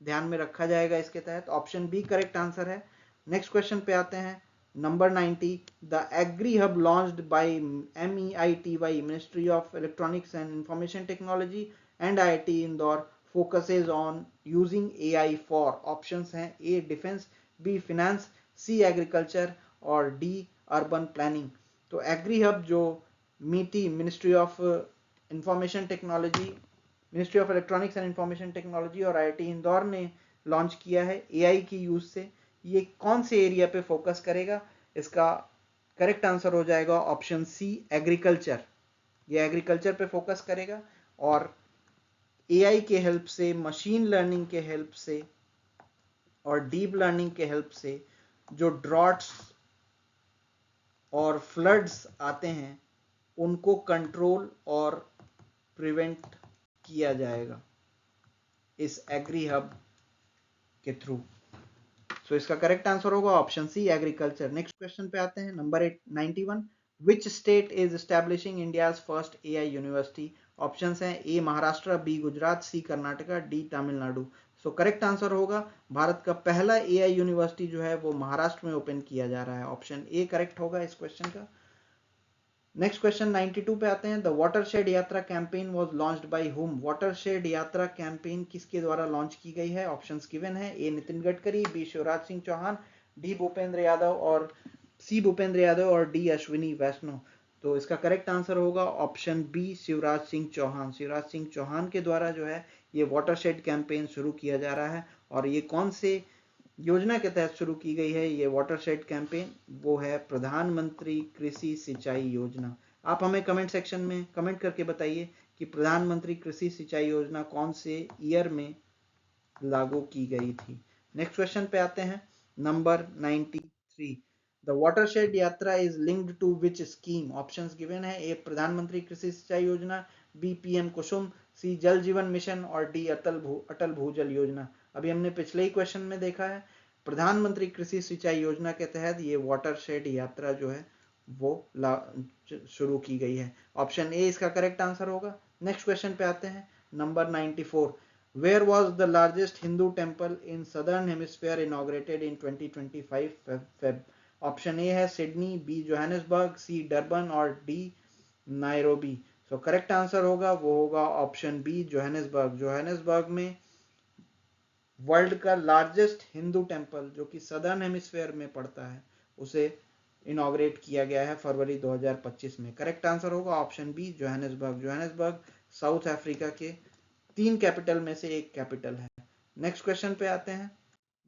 ध्यान में रखा जाएगा इसके तहत। ऑप्शन बी करेक्ट आंसर है। नेक्स्ट क्वेश्चन पे आते हैं Number 90, the Agri Hub launched by MEITY, Ministry of Electronics and Information Technology and IIT Indore, focuses on using AI for options हैं A defense, B finance, C agriculture और D urban planning. तो Agri Hub जो MITI ministry of information technology, ministry of electronics and information technology और IIT इंदौर ने लॉन्च किया है AI की यूज से, ये कौन से एरिया पे फोकस करेगा? इसका करेक्ट आंसर हो जाएगा ऑप्शन सी एग्रीकल्चर। ये एग्रीकल्चर पे फोकस करेगा और एआई के हेल्प से, मशीन लर्निंग के हेल्प से और डीप लर्निंग के हेल्प से जो ड्रॉट्स और फ्लड्स आते हैं उनको कंट्रोल और प्रिवेंट किया जाएगा इस एग्री हब के थ्रू। सो इसका करेक्ट आंसर होगा option C agriculture. Next question पे आते हैं, number 91, which state is establishing India's first AI university? Options हैं A Maharashtra, B Gujarat, C Karnataka, D Tamil Nadu. So correct answer होगा भारत का पहला एआई यूनिवर्सिटी जो है वो महाराष्ट्र में ओपन किया जा रहा है, ऑप्शन ए करेक्ट होगा इस क्वेश्चन का। नेक्स्ट क्वेश्चन 92 पे आते हैं, द वाटरशेड यात्रा campaign was launched by whom? Watershed यात्रा कैंपेन किसके द्वारा लॉन्च की गई है? ऑप्शंस गिवन है, ए नितिन गडकरी, बी शिवराज सिंह चौहान, डी भूपेंद्र यादव और सी भूपेंद्र यादव और डी अश्विनी वैष्णव। तो इसका करेक्ट आंसर होगा ऑप्शन बी शिवराज सिंह चौहान। शिवराज सिंह चौहान के द्वारा जो है ये वाटरशेड कैंपेन शुरू किया जा रहा है और ये कौन से योजना के तहत शुरू की गई है ये वाटरशेड कैंपेन? वो है प्रधानमंत्री कृषि सिंचाई योजना। आप हमें कमेंट सेक्शन में कमेंट करके बताइए कि प्रधानमंत्री कृषि सिंचाई योजना कौन से ईयर में लागू की गई थी। नेक्स्ट क्वेश्चन पे आते हैं, number 93, the watershed Yatra is linked to which scheme? Options given है, ए प्रधानमंत्री कृषि सिंचाई योजना, बी पीएम कुसुम, सी जल जीवन मिशन और डी अटल भूजल योजना। अभी हमने पिछले ही क्वेश्चन में देखा है प्रधानमंत्री कृषि सिंचाई योजना के तहत ये वाटरशेड यात्रा जो है वो शुरू की गई है, ऑप्शन ए इसका करेक्ट आंसर होगा। नेक्स्ट क्वेश्चन पे आते हैं, number 94, where was the largest Hindu temple in southern hemisphere inaugurated in 2025 Feb? Option A है सिडनी, बी जोहानिसबर्ग, सी डरबन और डी नायरोबी। सो करेक्ट आंसर होगा वो होगा ऑप्शन बी जोहानिसबर्ग। जोहानिसबर्ग में वर्ल्ड का लार्जेस्ट हिंदू टेम्पल जो कि सदर्न हेमिस्फेयर में पड़ता है उसे इनॉग्रेट किया गया है फरवरी 2025 में। करेक्ट आंसर होगा option B Johannesburg. Johannesburg South Africa के 3 कैपिटल में से एक कैपिटल है। नेक्स्ट क्वेश्चन पे आते हैं,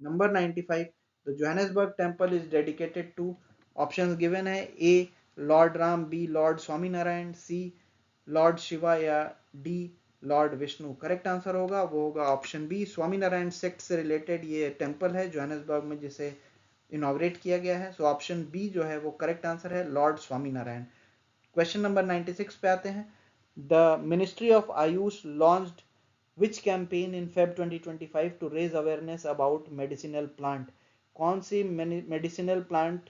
number 95, the Johannesburg temple is dedicated to? Options given है, A lord Ram, B lord Swaminarayan, C lord Shiva या D lord Vishnu. Correct answer होगा वो होगा ऑप्शन बी स्वामीनारायण सेक्ट से रिलेटेड ये टेम्पल है जोहानिसबर्ग में जिसे इनॉग्रेट किया गया है। सो ऑप्शन बी जो है वो करेक्ट आंसर है, लॉर्ड स्वामीनारायण। क्वेश्चन नंबर 96 पे आते हैं, the ministry of AYUSH launched which campaign in Feb 2025 to raise awareness about medicinal plant? कौन सी मेडिसिनल प्लांट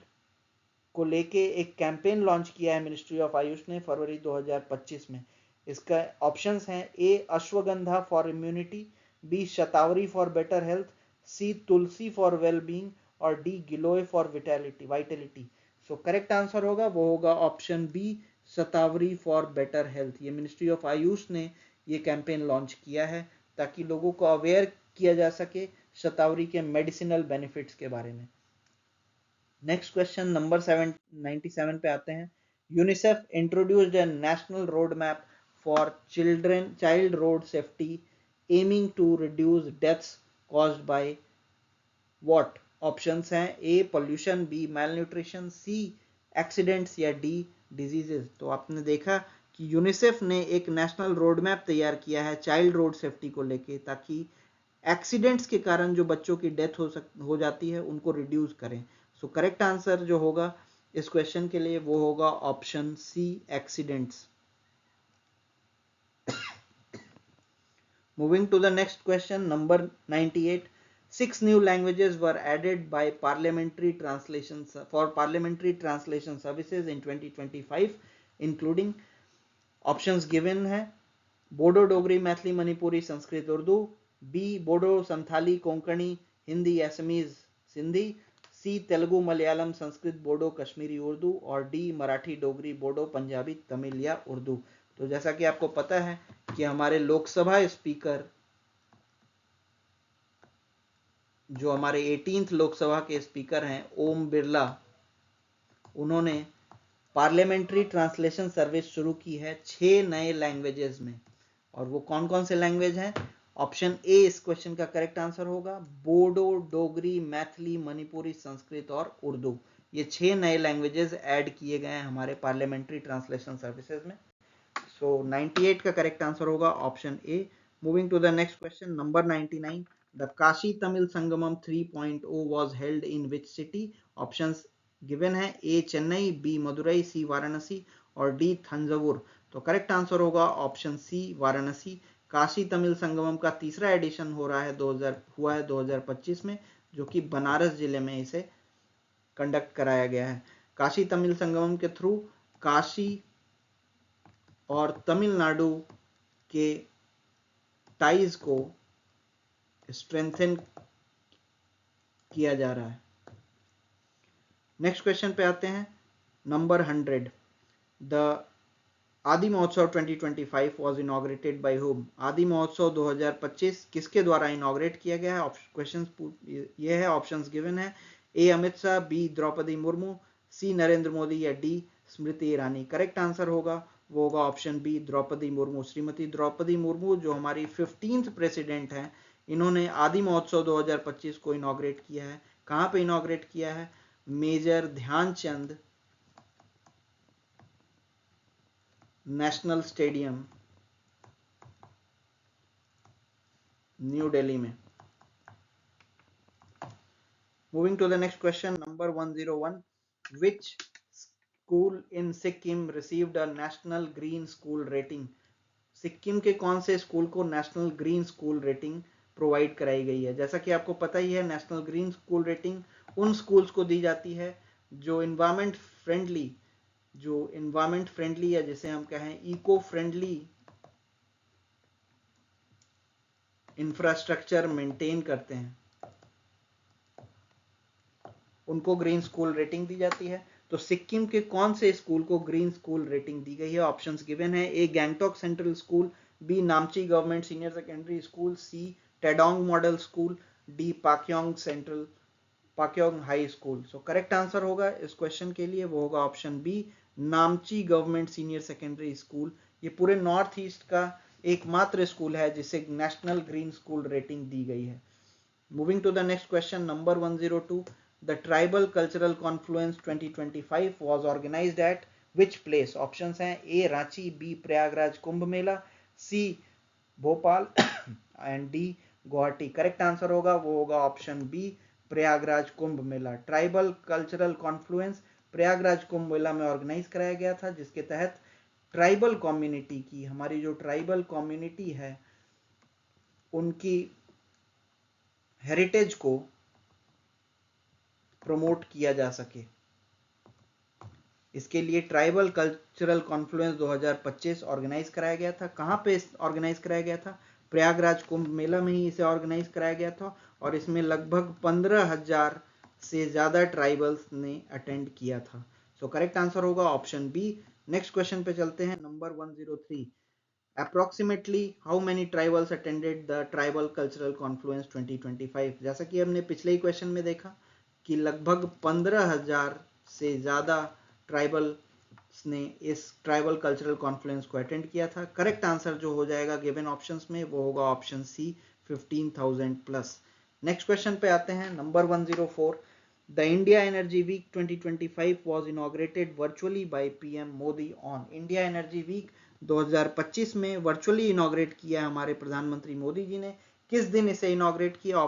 को लेके एक कैंपेन लॉन्च किया है मिनिस्ट्री ऑफ आयुष ने फरवरी 2025 में? इसका ऑप्शंस हैं, A ashwagandha for immunity, B shatavari for better health, C tulsi for well being और D giloy for vitality. So correct answer होगा वो होगा option B shatavari for better health. ये मिनिस्ट्री ऑफ आयुष ने ये कैंपेन लॉन्च किया है ताकि लोगों को अवेयर किया जा सके शतावरी के मेडिसिनल बेनिफिट्स के बारे में। नेक्स्ट क्वेश्चन नंबर 97 पे आते हैं, UNICEF introduced a national road map for child road safety aiming to reduce deaths caused by what? Options हैं, A pollution, B malnutrition, C accidents या डी डिजीजेस। तो आपने देखा कि यूनिसेफ ने एक नेशनल रोड मैप तैयार किया है चाइल्ड रोड सेफ्टी को लेके ताकि एक्सीडेंट्स के कारण जो बच्चों की डेथ हो जाती है उनको रिड्यूस करें। सो करेक्ट आंसर जो होगा इस क्वेश्चन के लिए वो होगा option C accidents. Moving to the next question number 98, 6 new languages were added by parliamentary translation services in 2025 including, options given है, बोडो डोगरी मैथिली मणिपुरी संस्कृत उर्दू, बी बोडो संथाली कोंकणी हिंदी असमीज सिंधी, सी तेलुगु मलयालम संस्कृत बोडो कश्मीरी उर्दू, और डी मराठी डोगरी बोडो पंजाबी तमिल या उर्दू। तो जैसा कि आपको पता है कि हमारे लोकसभा स्पीकर, जो हमारे 18th लोकसभा के स्पीकर हैं ओम बिरला, उन्होंने पार्लियामेंट्री ट्रांसलेशन सर्विस शुरू की है 6 नए लैंग्वेजेस में। और वो कौन कौन से लैंग्वेज हैं? ऑप्शन ए इस क्वेश्चन का करेक्ट आंसर होगा, बोडो, डोगरी, मैथिली, मणिपुरी, संस्कृत और उर्दू। ये 6 नए लैंग्वेजेस ऐड किए गए हैं हमारे पार्लियामेंट्री ट्रांसलेशन सर्विसेज में। सो 98 का करेक्ट आंसर होगा option A. Moving to the next question, number 99, the Kashi Tamil Sangamam 3.0 was held in which city? Options given है, A Chennai, B Madurai, C Varanasi और डी थंजावुर। तो करेक्ट आंसर होगा ऑप्शन सी वाराणसी। काशी तमिल संगमम का तीसरा एडिशन हुआ है 2025 में, जो कि बनारस जिले में इसे कंडक्ट कराया गया है। काशी तमिल संगमम के थ्रू काशी और तमिलनाडु के टाइज को स्ट्रेंथन किया जा रहा है। नेक्स्ट क्वेश्चन पे आते हैं, नंबर 100, द आदि महोत्सव 2025 was inaugurated by whom? आदि महोत्सव 2025 किसके द्वारा इनॉग्रेट किया गया है? क्वेश्चन ये है, ऑप्शंस गिवन है, ए अमित शाह, बी द्रौपदी मुर्मू, सी नरेंद्र मोदी या D Smriti Irani. Correct answer होगा वो होगा ऑप्शन बी द्रौपदी मुर्मू। श्रीमती द्रौपदी मुर्मू जो हमारी 15th प्रेसिडेंट हैं, इन्होंने आदि महोत्सव 2025 को इनॉग्रेट किया है। कहाँ पे इनॉग्रेट किया है? Major Dhyanchand national stadium, New Delhi में। Moving to the next question, number 101, which school in Sikkim received a national green school rating? Sikkim के कौन से स्कूल को national green school rating provide कराई गई है? जैसा कि आपको पता ही है, नेशनल ग्रीन स्कूल रेटिंग उन स्कूल्स को दी जाती है जो इन्वायरमेंट फ्रेंडली या जिसे हम कहें इको फ्रेंडली इंफ्रास्ट्रक्चर मेंटेन करते हैं, उनको ग्रीन स्कूल रेटिंग दी जाती है। तो सिक्किम के कौन से स्कूल को ग्रीन स्कूल रेटिंग दी गई है? ऑप्शंस गिवन है, A Gangtok central school, B Namchi government senior secondary school, C Tendong model school, D Pakyong high school. So correct answer होगा इस क्वेश्चन के लिए वो होगा option B Namchi government senior secondary school. ये पूरे नॉर्थ ईस्ट का एकमात्र स्कूल है जिसे नेशनल ग्रीन स्कूल रेटिंग दी गई है। Moving to the next question, number 102, the tribal cultural confluence 2025 was organized at which place? Options हैं, A Ranchi, B Prayagraj Kumbh Mela, C Bhopal and D Guwahati. Correct answer होगा वो होगा option B Prayagraj Kumbh Mela. Tribal cultural confluence Prayagraj Kumbh Mela में ऑर्गेनाइज कराया गया था, जिसके तहत ट्राइबल कम्युनिटी की, हमारी जो ट्राइबल कम्युनिटी है, उनकी हेरिटेज को प्रमोट किया जा सके। इसके लिए ट्राइबल कल्चरल कॉन्फ्लुएंस 2025 ऑर्गेनाइज कराया गया था। कहाँ पे ऑर्गेनाइज कराया गया था? प्रयागराज कुंभ मेला में ही इसे ऑर्गेनाइज कराया गया था, और इसमें लगभग 15,000 से ज्यादा ट्राइबल्स ने अटेंड किया था। सो करेक्ट आंसर होगा ऑप्शन बी। नेक्स्ट क्वेश्चन पे चलते हैं, number 103, approximately how many tribals attended the tribal cultural Confluence 2025? जैसा कि हमने पिछले ही क्वेश्चन में देखा कि लगभग 15,000 से ज़्यादा ट्राइबल्स ने इस ट्राइबल कल्चरल कॉन्फ्लुएंस को अटेंड किया था। करेक्ट आंसर जो हो जाएगा गिवन ऑप्शंस में वो होगा option C 15,000 plus. Next question पे आते हैं, number 104, the India Energy Week 2025 was inaugurated virtually by PM Modi on? India Energy Week 2025 में वर्चुअली इनॉग्रेट किया हमारे प्रधानमंत्री मोदी जी ने। किस दिन इसे इनॉग्रेट किया?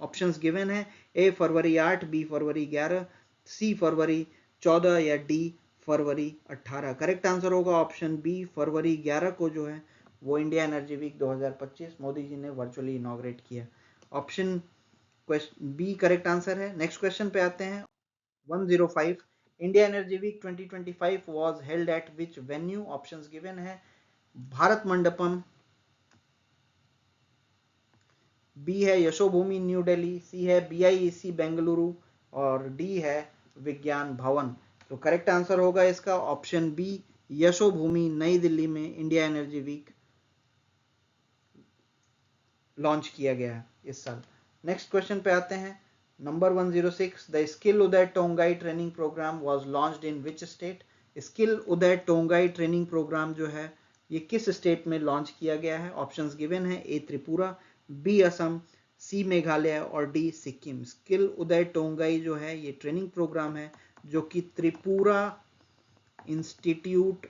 ऑप्शंस गिवन है, ए फरवरी 8, बी फरवरी 11, सी फरवरी 14 या डी फरवरी 18। करेक्ट आंसर होगा ऑप्शन बी फरवरी 11 को जो है वो India Energy Week 2025 Modi ji ने वर्चुअली इनॉग्रेट किया। ऑप्शन बी करेक्ट आंसर है। नेक्स्ट क्वेश्चन पे आते हैं, 105, India Energy Week 2025 was held at which venue? Options given है, भारत मंडपम, बी है यशोभूमि न्यू दिल्ली, सी है BIEC बेंगलुरु, और डी है विज्ञान भवन। तो करेक्ट आंसर होगा इसका ऑप्शन बी, यशोभूमि, नई दिल्ली में इंडिया एनर्जी वीक लॉन्च किया गया है इस साल। नेक्स्ट क्वेश्चन पे आते हैं, number 106, the skill Uday Tongai training programme was launched in which state. Skill Uday Tongai training programme जो है ये किस स्टेट में लॉन्च किया गया है। ऑप्शंस गिवन है, ए त्रिपुरा, बी असम, सी मेघालय और डी सिक्किम। स्किल उदय टोंगाई जो है ये ट्रेनिंग प्रोग्राम है जो कि त्रिपुरा इंस्टीट्यूट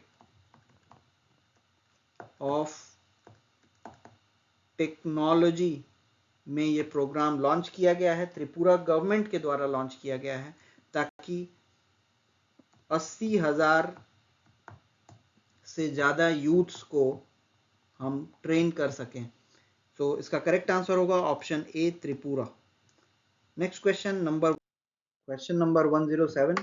ऑफ टेक्नोलॉजी में ये प्रोग्राम लॉन्च किया गया है, त्रिपुरा गवर्नमेंट के द्वारा लॉन्च किया गया है, ताकि 80,000 से ज़्यादा यूथ्स को हम ट्रेन कर सकें। तो इसका करेक्ट आंसर होगा option A, Tripura. Next question number 107,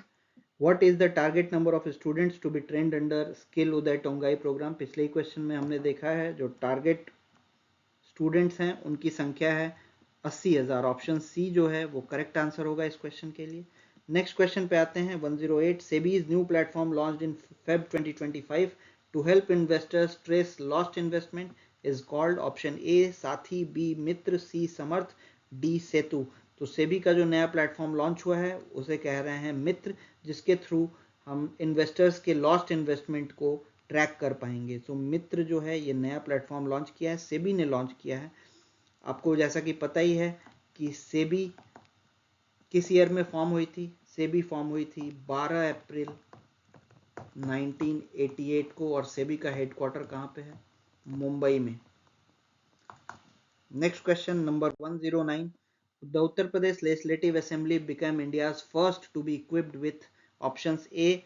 what is the target number of students to be trained under skill Uday Tongai programme. पिछले ही क्वेश्चन में हमने देखा है जो टारगेट स्टूडेंट्स हैं उनकी संख्या है 80,000। ऑप्शन सी जो है वो करेक्ट आंसर होगा इस क्वेश्चन के लिए। नेक्स्ट क्वेश्चन पे आते हैं 108, SEBI's new platform launched in Feb 2025 to help investors trace lost investment is called. Option A Saathi, B Mitra, C Samarth, D सेतु। तो सेबी का जो नया प्लेटफॉर्म लॉन्च हुआ है उसे कह रहे हैं मित्र, जिसके थ्रू हम इन्वेस्टर्स के लॉस्ट इन्वेस्टमेंट को ट्रैक कर पाएंगे। तो मित्र जो है ये नया प्लेटफॉर्म लॉन्च किया है, सेबी ने लॉन्च किया है। आपको जैसा कि पता ही है कि सेबी किस ईयर में फॉर्म हुई थी। सेबी फॉर्म हुई थी 12 अप्रैल 1988 को, और सेबी का हेडक्वार्टर कहाँ पे है, मुंबई में। Next question number 109, the Uttar Pradesh legislative assembly become India's first to be equipped with. Options A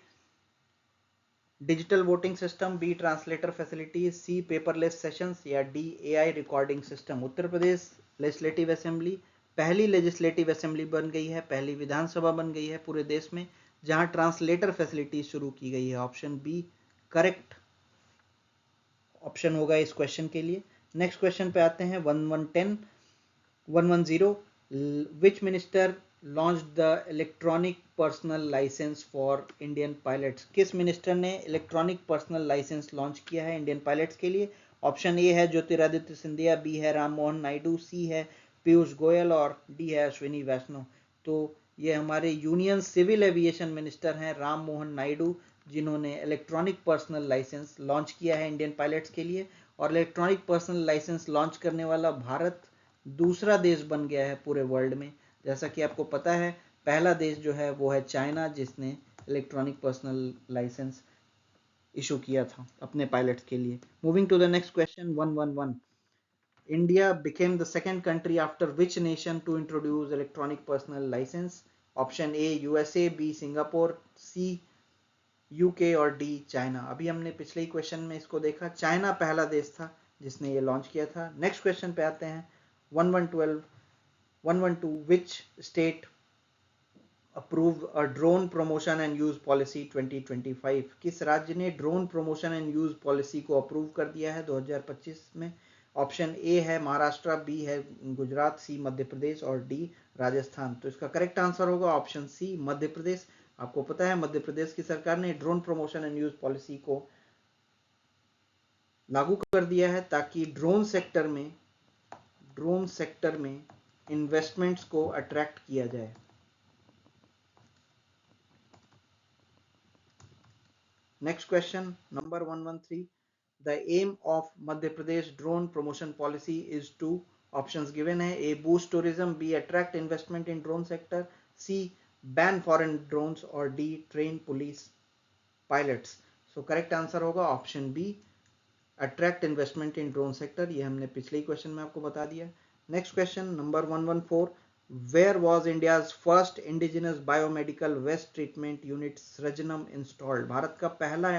digital voting system, B translator facilities, C paperless sessions या D AI recording system. Uttar Pradesh legislative assembly पहली लेजिस्लेटिव असेंबली बन गई है, पहली विधानसभा बन गई है पूरे देश में जहां ट्रांसलेटर फैसिलिटीज शुरू की गई है। ऑप्शन बी करेक्ट ऑप्शन होगा इस क्वेश्चन के लिए। नेक्स्ट क्वेश्चन पे आते हैं 110, which minister launched the electronic personal licence for Indian pilots. किस मिनिस्टर ने इलेक्ट्रॉनिक पर्सनल लाइसेंस लॉन्च किया है इंडियन पायलट्स के लिए। ऑप्शन ए है ज्योतिरादित्य सिंधिया, बी है राम मोहन नायडू, सी है पीयूष गोयल और डी है अश्विनी वैष्णव। तो ये हमारे यूनियन सिविल एविएशन मिनिस्टर हैं राम मोहन नायडू, जिन्होंने इलेक्ट्रॉनिक पर्सनल लाइसेंस लॉन्च किया है इंडियन पायलट्स के लिए। और इलेक्ट्रॉनिक पर्सनल लाइसेंस लॉन्च करने वाला भारत दूसरा देश बन गया है पूरे वर्ल्ड में। जैसा कि आपको पता है पहला देश जो है वो है चाइना, जिसने इलेक्ट्रॉनिक पर्सनल लाइसेंस इशू किया था अपने पायलट्स के लिए। Moving to the next question 111, India became the second country after which nation to introduce electronic personal license? Option A USA, B Singapore, C UK और D चाइना। अभी हमने पिछले ही क्वेश्चन में इसको देखा, चाइना पहला देश था जिसने ये लॉन्च किया था। नेक्स्ट क्वेश्चन पे आते हैं 112, which state approved a drone promotion and use policy 2025। किस राज्य ने drone promotion and use policy को अप्रूव कर दिया है 2025 में। ऑप्शन ए है महाराष्ट्र, बी है गुजरात, सी मध्य प्रदेश और डी राजस्थान। तो इसका करेक्ट आंसर होगा ऑप्शन सी मध्य प्रदेश। आपको पता है मध्य प्रदेश की सरकार ने drone promotion and use policy को लागू कर दिया है ताकि ड्रोन सेक्टर में इन्वेस्टमेंट्स को अट्रैक्ट किया जाए। Next question number 113, the aim of Madhya Pradesh drone promotion policy is to, options given है, A boost tourism, B attract investment in drone sector, C ban foreign drones और D train police pilots। so correct answer होगा option B attract investment in drone sector। ये हमने पिछले ही क्वेश्चन में आपको बता दिया। Next question number 114, where was India's first indigenous biomedical waste treatment unit सृजनम installed। Bharat का पहला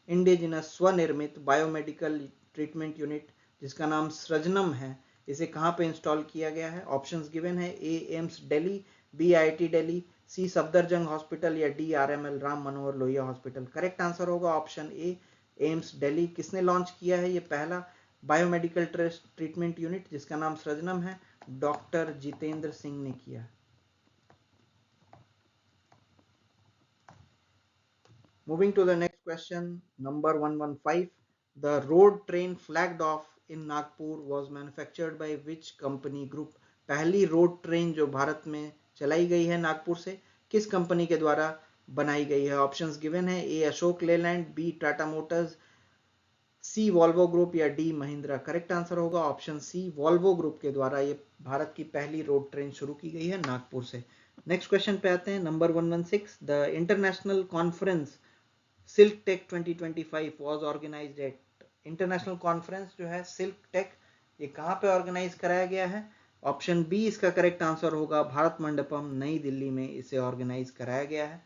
इंडिजिनस स्वनिर्मित बायोमेडिकल ट्रीटमेंट यूनिट जिसका नाम सृजनम है, इसे कहां पे इंस्टॉल किया गया है। ऑप्शंस गिवन है, A AIIMS Delhi, B IIT Delhi, C Safdarjung hospital या D RML Ram Manohar Lohia hospital. Correct answer होगा ऑप्शन ए एम्स दिल्ली। किसने लॉन्च किया है ये पहला बायोमेडिकल ट्रीटमेंट यूनिट जिसका नाम सृजनम है, डॉक्टर जितेंद्र सिंह ने किया। Moving to the next question, number 115. The road train flagged off in Nagpur was manufactured by which company group? पहली रोड ट्रेन जो भारत में चलाई गई है नागपुर से, किस कंपनी के द्वारा बनाई गई है? ऑप्शंस गिवन है, ए अशोक लेलैंड, बी टाटा मोटर्स, सी वॉल्वो ग्रुप या डी महिंद्रा। करेक्ट आंसर होगा ऑप्शन सी, वॉल्वो ग्रुप के द्वारा ये भारत की पहली रोड ट्रेन शुरू की गई है नागपुर से। नेक्स्ट क्वेश्चन पे आते हैं, number 116। The international conference silk tech 2025 was organised at. International conference जो है सिल्क टेक, ये कहाँ पे ऑर्गेनाइज कराया गया है? ऑप्शन बी इसका करेक्ट आंसर होगा, भारत मंडपम नई दिल्ली में इसे ऑर्गेनाइज कराया गया है।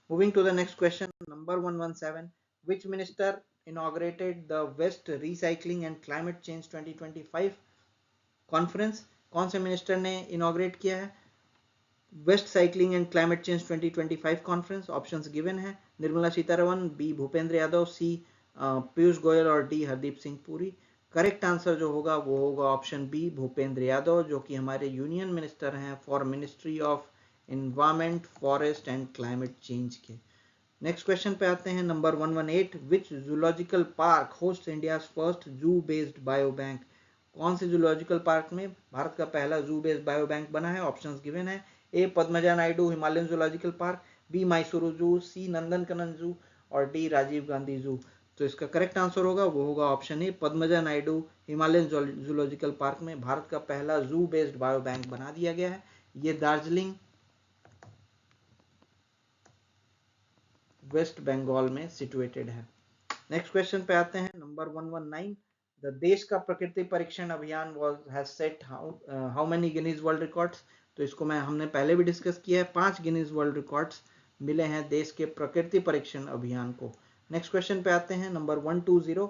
Moving to the next question, number 117। Which minister inaugurated the West Recycling and Climate Change 2025 conference? कौन से मिनिस्टर ने इनॉग्रेट किया है waste cycling and climate change 2025 conference? Options given है, निर्मला सीतारमन, बी भूपेंद्र यादव, सी पीयूष गोयल और D Hardeep Singh Puri. Correct answer जो होगा वो होगा ऑप्शन बी भूपेंद्र यादव, जो कि हमारे यूनियन मिनिस्टर हैं for ministry of environment, forest and climate change के। नेक्स्ट क्वेश्चन पे आते हैं, number 118। Which zoological park host India's first zoo based bio bank? कौन से जूलॉजिकल पार्क में भारत का पहला जू बेस्ड बायो बैंक बना है? ऑप्शंस गिवन है, A Padmaja Naidu Himalayan zoological park, B Mysuru zoo, C नंदनकनन जू और डी राजीव गांधी जू। तो इसका करेक्ट आंसर होगा वो होगा ऑप्शन ए Padmaja Naidu Himalayan zoological park में भारत का पहला जू बेस्ड बायो बैंक बना दिया गया है। ये दार्जिलिंग वेस्ट बंगाल में सिचुएटेड है। नेक्स्ट क्वेश्चन पे आते हैं, नंबर 119। द देश का प्रकृति परीक्षण अभियान has set how many Guinness world records? तो इसको हमने पहले भी डिस्कस किया है, 5 गिनीज वर्ल्ड रिकॉर्ड्स मिले हैं देश के प्रकृति परीक्षण अभियान को। नेक्स्ट क्वेश्चन पे आते हैं, number 120।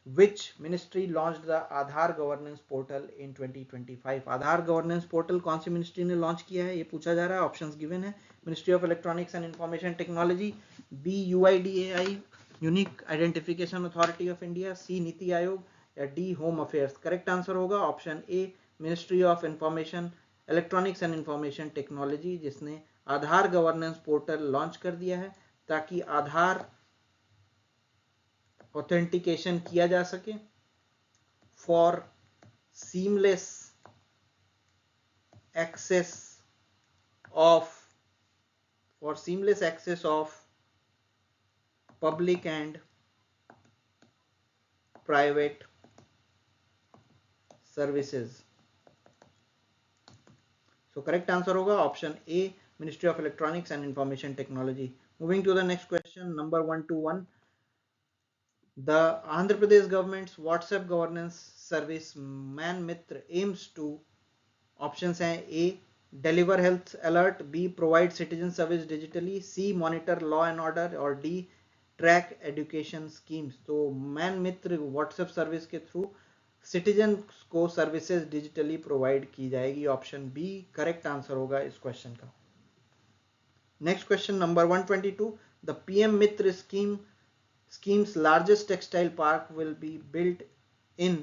Which ministry launched the Aadhaar governance portal in 2025? Aadhaar governance portal कौन सी मिनिस्ट्री ने लॉन्च किया है, ये पूछा जा रहा है। ऑप्शंस गिवन है, ministry of electronics and information technology, B UIDAI unique identification authority of India, C नीति आयोग या D home affairs. Correct answer होगा option A ministry of information electronics and information technology, जिसने आधार गवर्नेंस पोर्टल लॉन्च कर दिया है ताकि आधार ऑथेंटिकेशन किया जा सके for seamless access of public and private services. So correct answer होगा option A ministry of electronics and information technology. Moving to the next question, number 121। The Andhra Pradesh government's WhatsApp governance service Man Mitra aims to, options हैं, A deliver health alert, B provide citizen service digitally, C monitor law and order और D track education schemes। तो मैन मित्र WhatsApp सर्विस के थ्रू सिटीजन को सर्विसेज डिजिटली प्रोवाइड की जाएगी। ऑप्शन बी करेक्ट आंसर होगा इस क्वेश्चन का। Next question, number 122। The PM Mitra scheme's largest textile park will be built in।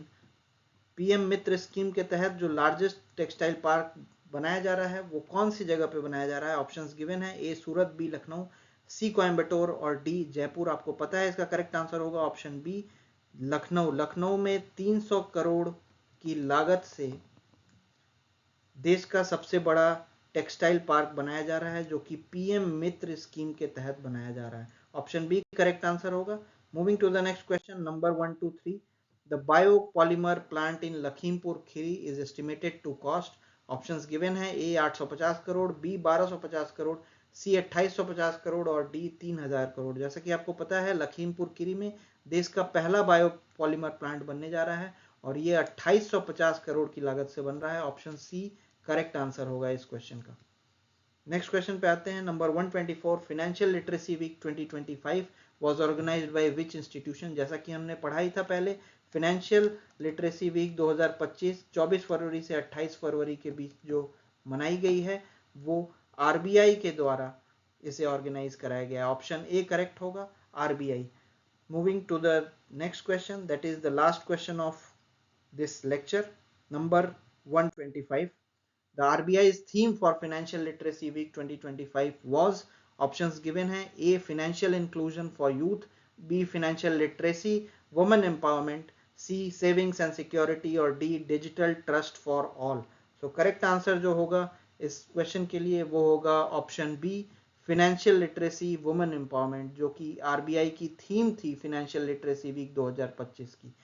PM Mitra scheme के तहत जो लार्जेस्ट टेक्सटाइल पार्क बनाया जा रहा है वो कौन सी जगह पे बनाया जा रहा है? ऑप्शंस गिवन है, ए सूरत, बी लखनऊ, सी कोयम्बटूर और डी जयपुर। आपको पता है इसका करेक्ट आंसर होगा ऑप्शन बी लखनऊ। लखनऊ में 300 करोड़ की लागत से देश का सबसे बड़ा टेक्सटाइल पार्क बनाया जा रहा है जो कि पीएम मित्र स्कीम के तहत बनाया जा रहा है। ऑप्शन बी करेक्ट आंसर होगा। Moving to the next question, number 123। The biopolymer plant in Lakhimpur Kheri is estimated to cost. Options given है, A 850 crore, B 1250 crore, C 2850 crore और डी 3000 करोड़। जैसा कि आपको पता है लखीमपुर खीरी में देश का पहला बायोपॉलीमर प्लांट बनने जा रहा है और ये 2850 करोड़ की लागत से बन रहा है। ऑप्शन सी करेक्ट आंसर होगा इस क्वेश्चन का। नेक्स्ट क्वेश्चन पे आते हैं, number 124। Financial literacy week 2025 was organised by which institution? जैसा कि हमने पढ़ा ही था पहले, फाइनेंशियल लिटरेसी वीक 2025 24 फरवरी से 28 फरवरी के बीच जो मनाई गई है वो आरबीआई के द्वारा इसे ऑर्गेनाइज कराया गया। ऑप्शन ए करेक्ट होगा, RBI. Moving to the next question, that is the last question of this lecture, number 125. The RBI's theme for Financial Literacy Week 2025 was options गिवन हैं, A financial inclusion for youth, B financial literacy, women empowerment, C savings and security और D digital trust for all. So correct answer जो होगा इस क्वेश्चन के लिए वो होगा option B, financial literacy women empowerment, जो कि आरबीआई की थीम थी फाइनेंशियल लिटरेसी वीक 2025 की।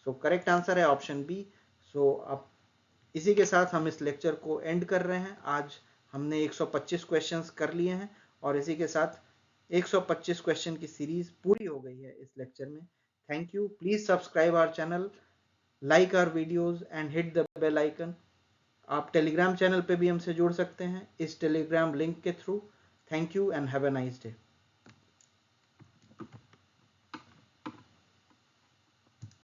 सो करेक्ट आंसर है ऑप्शन बी। सो अब इसी के साथ हम इस लेक्चर को एंड कर रहे हैं। आज हमने 125 क्वेश्चंस कर लिए हैं और इसी के साथ 125 क्वेश्चन की सीरीज पूरी हो गई है इस लेक्चर में। Thank you. Please subscribe our channel, like our videos and hit the bell icon. आप टेलीग्राम चैनल पे भी हमसे जुड़ सकते हैं इस टेलीग्राम लिंक के through. Thank you and have a nice day.